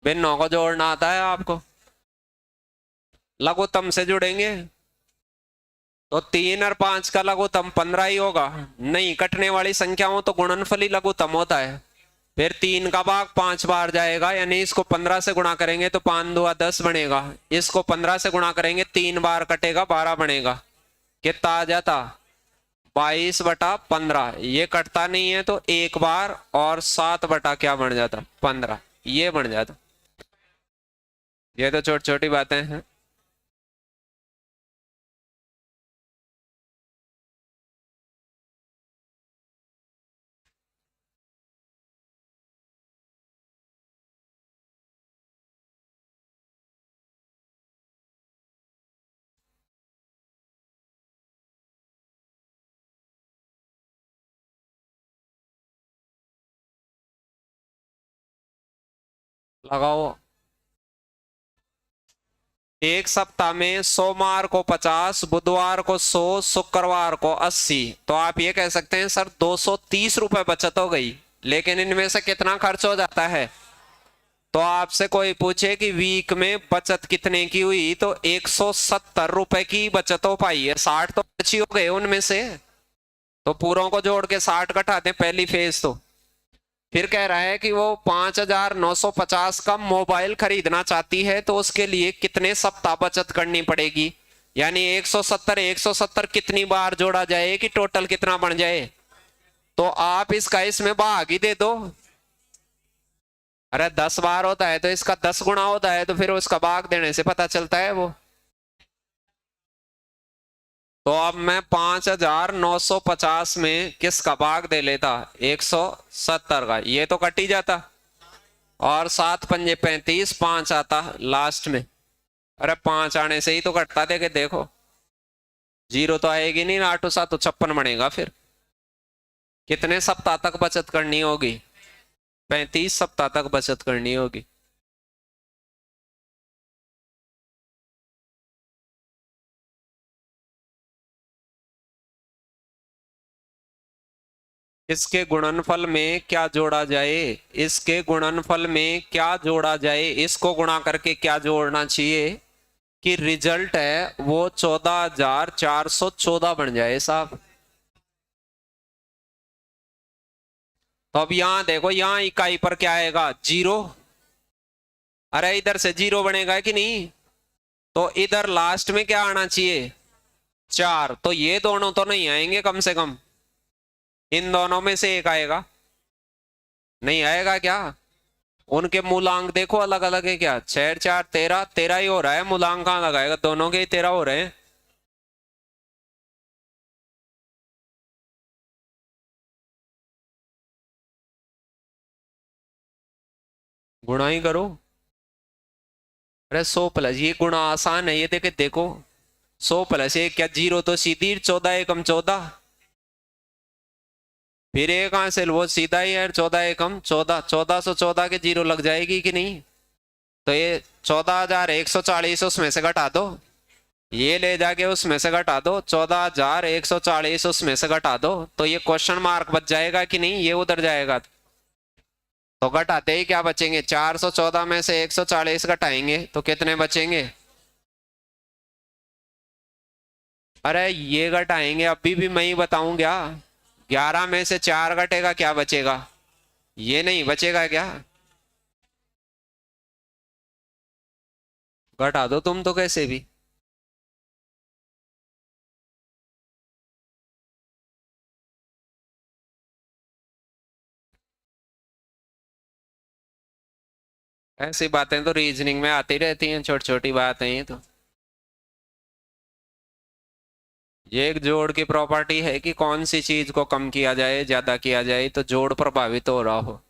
भिन्नों को जोड़ना आता है आपको? लघुत्तम से जुड़ेंगे तो 3 और 5 का लघुत्तम 15 ही होगा। नहीं, कटने वाली संख्याओं तो गुणनफल ही लघुत्तम होता है। फिर 3 का भाग 5 बार जाएगा, यानी इसको 15 से गुणा करेंगे तो 5 दूआ 10 बनेगा। इसको 15 से गुणा करेंगे 3 बार कटेगा 12 बनेगा। कितना आ जाता? 22/15। ये कटता नहीं है तो एक बार, और 7 बटा क्या बन जाता? 15। ये बन जाता। ये तो छोटी छोटी बातें हैं। लगाओ। एक सप्ताह में सोमवार को 50, बुधवार को 100, शुक्रवार को 80। तो आप ये कह सकते हैं सर 230 रुपए बचत हो गई, लेकिन इनमें से कितना खर्च हो जाता है? तो आपसे कोई पूछे कि वीक में बचत कितने की हुई, तो 170 रुपए की बचत हो पाई है। 60 तो बची हो गए उनमें से, तो पूरों को जोड़ के 60 घटाते पहली फेज। तो फिर कह रहा है कि वो 5,950 का मोबाइल खरीदना चाहती है, तो उसके लिए कितने सप्ताह बचत करनी पड़ेगी? यानी 170 170 कितनी बार जोड़ा जाए कि टोटल कितना बन जाए? तो आप इसका इसमें भाग ही दे दो। अरे 10 बार होता है तो इसका 10 गुना होता है, तो फिर उसका भाग देने से पता चलता है वो। तो अब मैं 5,950 में किसका भाग दे लेता? 170 का, ये तो कट ही जाता। और 7 पंजे 35, 5 आता लास्ट में। अरे 5 आने से ही तो कटता, देखे देखो, जीरो तो आएगी नहीं, 8 7 तो 56 बनेगा। फिर कितने सप्ताह तक बचत करनी होगी? 35 सप्ताह तक बचत करनी होगी। इसके गुणनफल में क्या जोड़ा जाए? इसके गुणनफल में क्या जोड़ा जाए? इसको गुणा करके क्या जोड़ना चाहिए कि रिजल्ट है वो 14,414 बन जाए साहब। तो अब यहां देखो, यहां इकाई पर क्या आएगा? 0। अरे इधर से 0 बनेगा कि नहीं? तो इधर लास्ट में क्या आना चाहिए? 4, तो ये दोनों तो नहीं आएंगे कम से कम, इन दोनों में से एक आएगा, नहीं आएगा क्या? उनके मूलांक देखो अलग अलग है क्या, 6 4 13, 13 ही हो रहा है, मूलांक कहाँ लगाएगा, दोनों के ही 13 हो रहे हैं। गुणा ही करो। अरे 100 प्लस, ये गुणा आसान है, ये देखे देखो, 100 प्लस 1 क्या, 0 तो सीधी, 14 एकम 14, फिर एक हासिल वो सीधा ही है, 14 एकम 14, 1414 के 0 लग जाएगी कि नहीं? तो ये 14,140 उसमें से घटा दो, ये ले जाके उसमें से घटा दो, 14,140 उसमें से घटा दो, तो ये क्वेश्चन मार्क बच जाएगा कि नहीं, ये उधर जाएगा। तो घटाते ही क्या बचेंगे, 414 में से 140 घटाएंगे तो कितने बचेंगे? अरे ये घटाएंगे, अभी भी मैं ही बताऊं क्या, 11 में से 4 घटेगा, क्या बचेगा? ये नहीं बचेगा क्या? घटा दो तुम तो कैसे भी। ऐसी बातें तो रीजनिंग में आती रहती हैं, छोटी छोटी बातें ये तो। ये एक जोड़ की प्रॉपर्टी है कि कौन सी चीज को कम किया जाए ज्यादा किया जाए तो जोड़ प्रभावित हो रहा हो।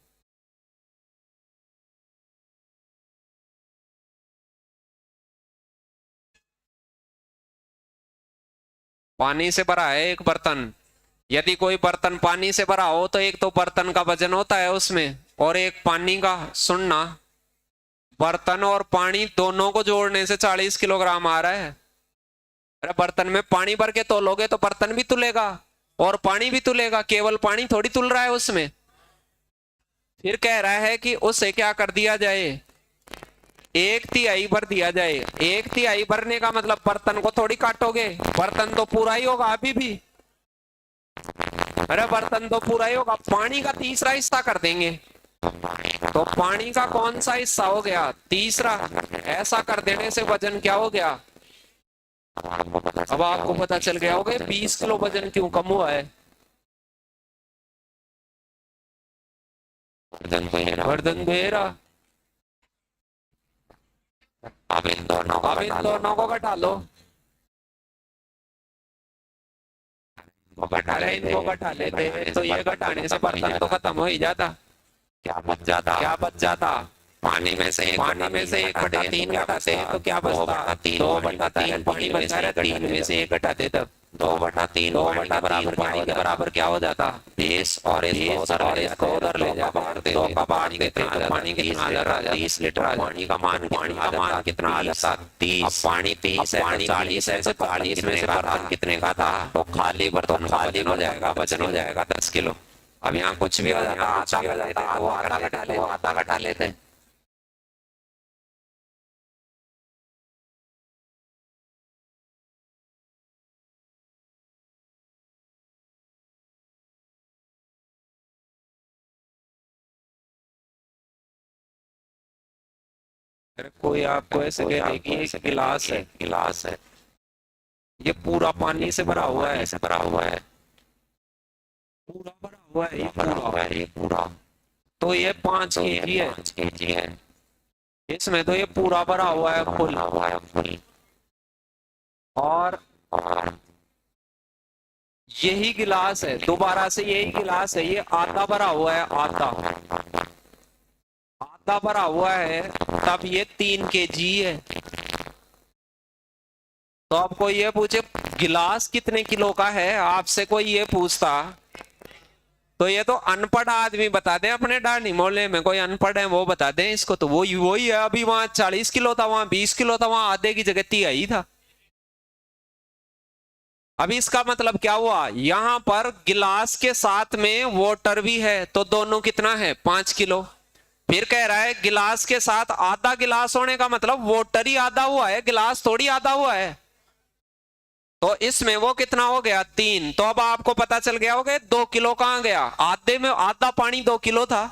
पानी से भरा है एक बर्तन, यदि कोई बर्तन पानी से भरा हो तो एक तो बर्तन का वजन होता है उसमें, और एक पानी का, सुनना, बर्तन और पानी दोनों को जोड़ने से 40 किलोग्राम आ रहा है। अरे बर्तन में पानी भर के तोलोगे तो बर्तन भी तुलेगा और पानी भी तुलेगा, केवल पानी थोड़ी तुल रहा है उसमें। फिर कह रहा है कि उसे क्या कर दिया जाए, 1/3 भर दिया जाए। 1/3 भरने का मतलब बर्तन को थोड़ी काटोगे, बर्तन तो पूरा ही होगा अभी भी। अरे बर्तन तो पूरा ही होगा, पानी का तीसरा हिस्सा कर देंगे, तो पानी का कौन सा हिस्सा हो गया, तीसरा। ऐसा कर देने से वजन क्या हो गया, अब आपको पता चल गया होगा 20 किलो वजन क्यों कम हुआ है। वर्धन बेरा, अब इन दोनों को घटा लो, इनको घटा लेते तो ये घटाने से बर्तन तो खत्म हो ही जाता। क्या बच जाता, क्या बच जाता, पानी में से एक बटा 3 घटाते तो क्या बचता, 2/3 पानी बचा रहा, 3 में से 1 घटाते तब 2/3 बराबर पानी के बराबर क्या हो जाता, 20, और इसको उधर ले जा, 2 का पानी कितना आ जाता, 30 लीटर। पानी का मान कितना आ जाता, 30। पानी 30 है, 40 है, 40 में से बर्तन कितने का था, तो खाली बर्तन खाली हो जाएगा, वजन हो जाएगा 10 किलो। अब यहाँ कुछ भी हो जाता, आटा घटा लेते। कोई आपको ऐसे कहे कि एक गिलास है, ये पूरा पानी से भरा हुआ है, पूरा भरा हुआ है, ये पूरा, तो ये 5 kg है, इसमें तो ये पूरा भरा हुआ है फुल, और यही गिलास है, दोबारा से यही गिलास है, ये आधा भरा हुआ है, आधा भरा हुआ है, तब ये 3 kg है। तो आपको ये पूछे गिलास कितने किलो का है, आपसे कोई ये पूछता तो ये तो अनपढ़ आदमी बता दें, अपने डानी मोहल्ले में कोई अनपढ़ है वो बता दें इसको, तो वो वही है, अभी वहां 40 किलो था, वहां 20 किलो था, वहां आधे की जगह 3 था। अभी इसका मतलब क्या हुआ, यहां पर गिलास के साथ में वाटर भी है, तो दोनों कितना है, 5 किलो। फिर कह रहा है गिलास के साथ आधा गिलास होने का मतलब वाटर ही आधा हुआ है, गिलास थोड़ी आधा हुआ है, तो इसमें वो कितना हो गया, 3। तो अब आपको पता चल गया होगा 2 किलो कहां गया, आधे में आधा पानी 2 किलो था,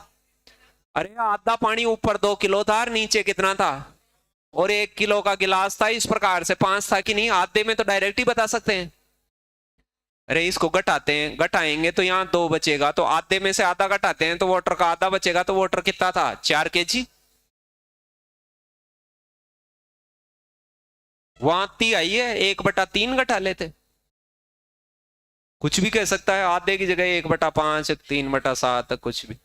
अरे आधा पानी ऊपर 2 किलो था और नीचे कितना था, और 1 किलो का गिलास था, इस प्रकार से 5 था कि नहीं, आधे में तो डायरेक्ट ही बता सकते हैं। अरे इसको घटाते हैं, घटाएंगे तो यहाँ 2 बचेगा, तो आधे में से आधा घटाते हैं तो वाटर का आधा बचेगा, तो वाटर कितना था 4 kg। वहां आई है 1/3 घटा लेते, कुछ भी कह सकता है, आधे की जगह 1/5, 3/7, कुछ भी।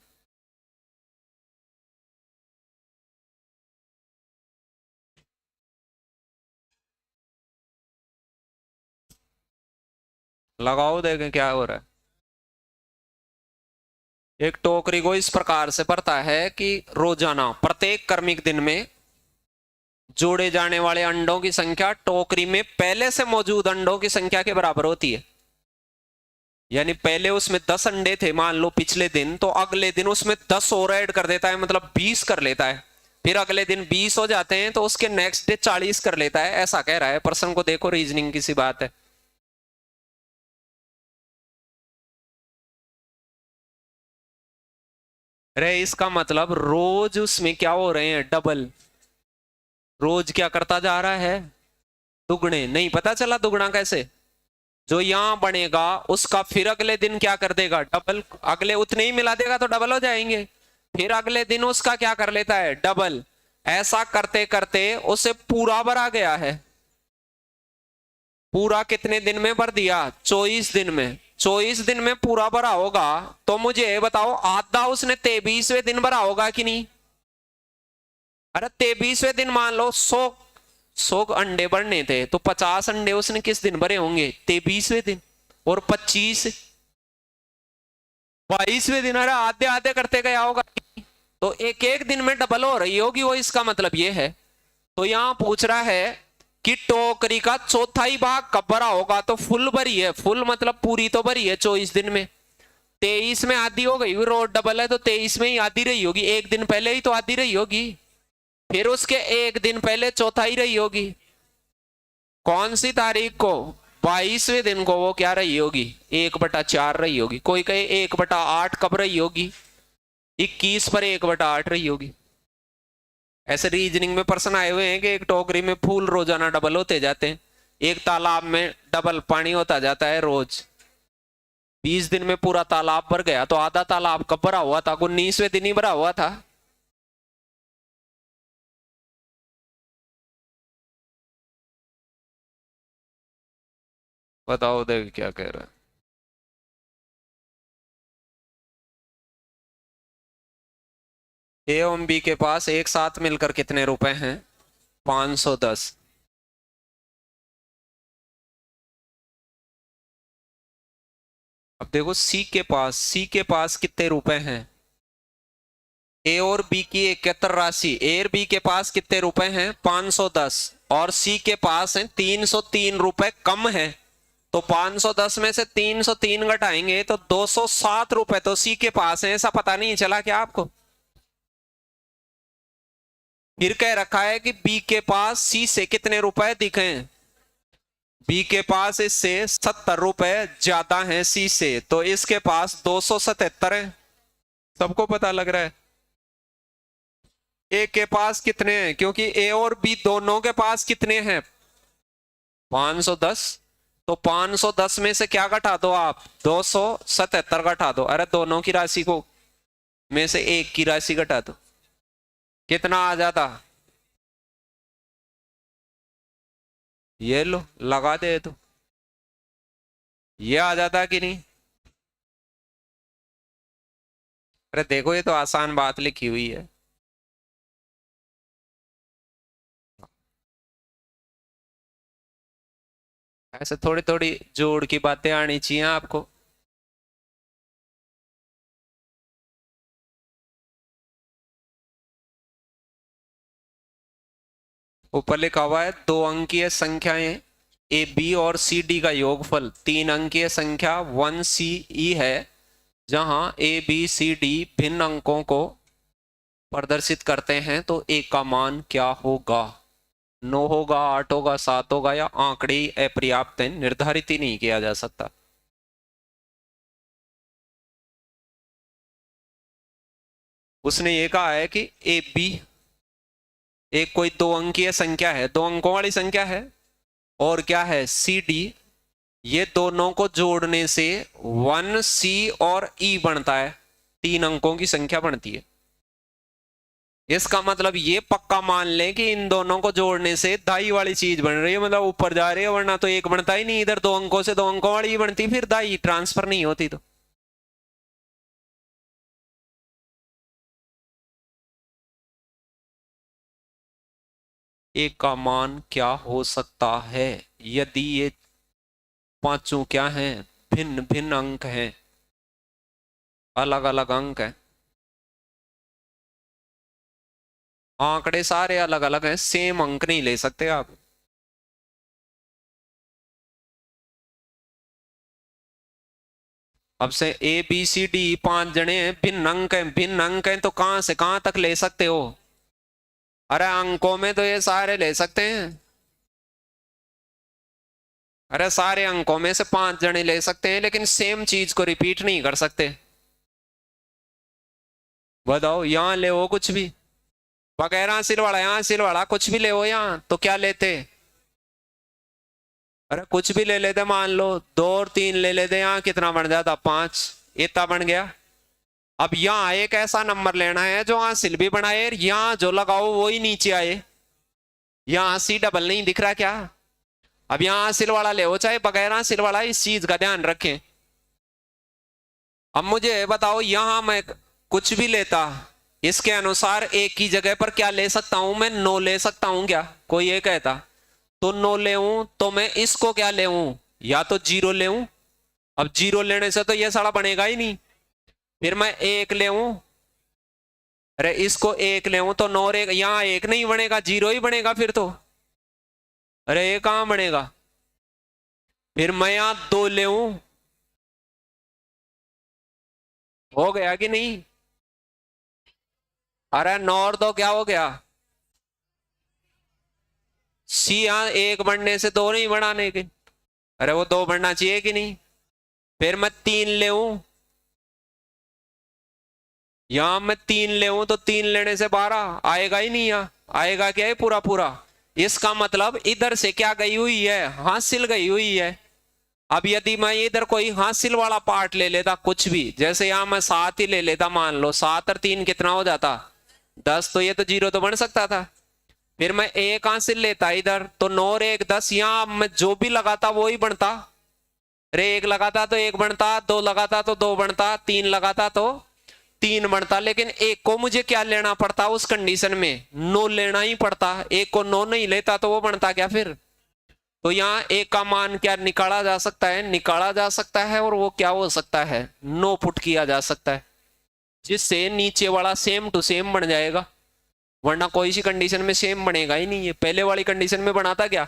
लगाओ देखें क्या हो रहा है। एक टोकरी को इस प्रकार से भरता है कि रोजाना प्रत्येक क्रमिक दिन में जोड़े जाने वाले अंडों की संख्या टोकरी में पहले से मौजूद अंडों की संख्या के बराबर होती है। यानी पहले उसमें 10 अंडे थे मान लो पिछले दिन, तो अगले दिन उसमें 10 और ऐड कर देता है, मतलब 20 कर लेता है। फिर अगले दिन 20 हो जाते हैं तो उसके नेक्स्ट डे 40 कर लेता है। ऐसा कह रहा है पर्सन को, देखो रीजनिंग की सी बात है। अरे इसका मतलब रोज उसमें क्या हो रहे हैं, डबल। रोज क्या करता जा रहा है, दुगने। नहीं पता चला दुगना कैसे, जो यहां बनेगा उसका फिर अगले दिन क्या कर देगा, डबल। अगले उतने ही मिला देगा तो डबल हो जाएंगे। फिर अगले दिन उसका क्या कर लेता है, डबल। ऐसा करते करते उसे पूरा भरा गया है। पूरा कितने दिन में भर दिया, 24 दिन में। 24 दिन में पूरा भरा होगा, तो मुझे बताओ आधा उसने 23वें दिन भरा होगा कि नहीं। अरे 23वें दिन मान लो 100 अंडे भरने थे, तो 50 अंडे उसने किस दिन भरे होंगे, 23वें दिन। और 25 22वें दिन। अरे आधे आधे करते गया होगा, तो एक एक दिन में डबल हो रही होगी वो, इसका मतलब ये है। तो यहां पूछ रहा है कि टोकरी का चौथाई भाग कब भरा होगा, तो फुल भरी है। फुल मतलब पूरी तो भरी है 24 दिन में। 23 में आधी हो गई, रोड डबल है तो 23 में ही आधी रही होगी, एक दिन पहले ही तो आधी रही होगी। फिर उसके एक दिन पहले चौथाई रही होगी। कौन सी तारीख को, 22वें दिन को वो क्या रही होगी, 1/4 रही होगी। कोई कहे 1/8 कब रही होगी, 21 पर 1/8 रही होगी। ऐसे रीजनिंग में पर्सन आए हुए हैं कि एक टोकरी में फूल रोजाना डबल होते जाते हैं, एक तालाब में डबल पानी होता जाता है रोज। 20 दिन में पूरा तालाब भर गया, तो आधा तालाब कब भरा हुआ था, 19वें दिन ही भरा हुआ था। बताओ देख क्या कह रहा है। ए एवं बी के पास एक साथ मिलकर कितने रुपए हैं, 510। अब देखो सी के पास कितने रुपए हैं, ए और बी की 71 राशि। ए और बी के पास कितने रुपए हैं, 510, और सी के पास है 303 रुपए कम है। तो 510 में से 303 घटाएंगे तो 207 रुपए तो सी के पास है। ऐसा पता नहीं चला क्या आपको। फिर कह रखा है कि बी के पास सी से कितने रुपए दिखे हैं, बी के पास इससे 70 रुपए ज्यादा हैं सी से, तो इसके पास 277 है। सबको पता लग रहा है। ए के पास कितने हैं, क्योंकि ए और बी दोनों के पास कितने हैं, 510। तो 510 में से क्या घटा दो आप, 277 घटा दो। अरे दोनों की राशि को में से एक की राशि घटा दो, कितना आ जाता, ये लो लगा दे तो ये आ जाता कि नहीं। अरे देखो ये तो आसान बात लिखी हुई है। ऐसे थोड़ी थोड़ी जोड़ की बातें आनी चाहिए आपको। ऊपर लिखा हुआ है 2 अंकीय संख्याएं ए बी और सी डी का योगफल 3 अंकीय संख्या 1 CE है, जहां ए बी सी डी भिन्न अंकों को प्रदर्शित करते हैं, तो ए का मान क्या होगा। 9 होगा, 8 होगा, 7 होगा, या आंकड़े अपर्याप्त है, निर्धारित ही नहीं किया जा सकता। उसने ये कहा है कि ए बी एक कोई 2 अंकीय संख्या है, 2 अंकों वाली संख्या है, और क्या है सी डी ये दोनों को जोड़ने से 1C और E बनता है, 3 अंकों की संख्या बनती है। इसका मतलब ये पक्का मान लें कि इन दोनों को जोड़ने से दाई वाली चीज बन रही है, मतलब ऊपर जा रही है, वरना तो एक बनता ही नहीं, इधर 2 अंकों से 2 अंकों वाली बनती, फिर दाई ट्रांसफर नहीं होती। तो एक का मान क्या हो सकता है यदि ये पांचों क्या हैं, भिन्न भिन्न अंक हैं, अलग अलग अंक हैं, आंकड़े सारे अलग अलग हैं, सेम अंक नहीं ले सकते आप। अब से ABCD 5 जने हैं, भिन्न अंक हैं, भिन्न अंक हैं, तो कहां से कहां तक ले सकते हो? अरे अंकों में तो ये सारे ले सकते हैं, अरे सारे अंकों में से 5 जने ले सकते हैं, लेकिन सेम चीज को रिपीट नहीं कर सकते। बताओ, यहां ले वो कुछ भी, वगैरह सिलवाड़ा, यहां सिलवाड़ा, कुछ भी ले हो यहां, तो क्या लेते? अरे कुछ भी ले लेते, मान लो 2 और 3 ले लेते, यहाँ कितना बन जाता? 5, इतना बन गया। अब यहाँ एक ऐसा नंबर लेना है जो हासिल भी बनाए, यहाँ जो लगाओ वो ही नीचे आए। यहाँ C डबल नहीं दिख रहा क्या? अब यहाँ हासिल वाला ले हो चाहे बगैर हासिल वाला, इस चीज का ध्यान रखें। अब मुझे बताओ, यहां मैं कुछ भी लेता, इसके अनुसार एक की जगह पर क्या ले सकता हूं मैं? 9 ले सकता हूं क्या? कोई ये कहता तो 9 ले तो मैं इसको क्या ले, या तो 0 ले। अब 0 लेने से तो ये सारा बनेगा ही नहीं। फिर मैं 1 ले, अरे इसको 1 ले तो 9 और 1, यहाँ 1 नहीं बनेगा, 0 ही बनेगा फिर तो। अरे ये कहां बनेगा? फिर मैं यहां 2 ले, हो गया कि नहीं? अरे 9 और 2 क्या हो गया? C यहां 1 बढ़ने से 2 नहीं बढ़ाने के, अरे वो 2 बढ़ना चाहिए कि नहीं? फिर मैं 3 ले, यहां मैं 3 ले तो 3 लेने से 12 आएगा ही नहीं, यहाँ आएगा क्या है? पूरा पूरा। इसका मतलब इधर से क्या गई हुई है? हासिल गई हुई है। अब यदि मैं इधर कोई हासिल वाला पार्ट ले लेता, कुछ भी, जैसे यहां मैं 7 ही ले लेता, मान लो 7 और 3 कितना हो जाता? 10, तो ये तो 0 तो बन सकता था। फिर मैं 1 हासिल लेता इधर, तो 9 और 1 10, यहां मैं जो भी लगाता वो ही बनता। अरे 1 लगाता तो 1 बनता, 2 लगाता तो 2 बनता, 3 लगाता तो 3 बनता, लेकिन 1 को मुझे क्या लेना पड़ता? उस कंडीशन में 9 लेना ही पड़ता। 1 को 9 नहीं लेता तो वो बनता क्या फिर? तो यहाँ 1 का मान क्या निकाला जा सकता है? निकाला जा सकता है, और वो क्या हो सकता है? 9 पुट किया जा सकता है, जिससे नीचे वाला सेम टू सेम बन जाएगा, वरना कोई सी कंडीशन में सेम बनेगा ही नहीं। ये पहले वाली कंडीशन में बनाता क्या?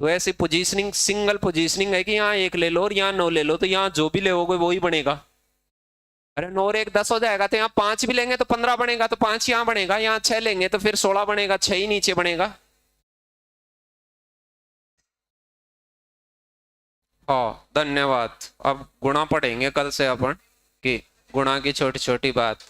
तो ऐसी पोजीशनिंग, सिंगल पोजीशनिंग है कि यहाँ 1 ले लो और यहाँ 9 ले लो, तो यहाँ जो भी ले वो ही बनेगा। अरे 9 और 1 10 हो जाएगा, तो यहाँ 5 भी लेंगे तो 15 बनेगा, तो 5 यहाँ बनेगा, यहाँ 6 लेंगे तो फिर 16 बनेगा, 6 ही नीचे बनेगा। हाँ, धन्यवाद। अब गुणा पढ़ेंगे कल से अपन, कि गुणा की छोटी छोटी बात।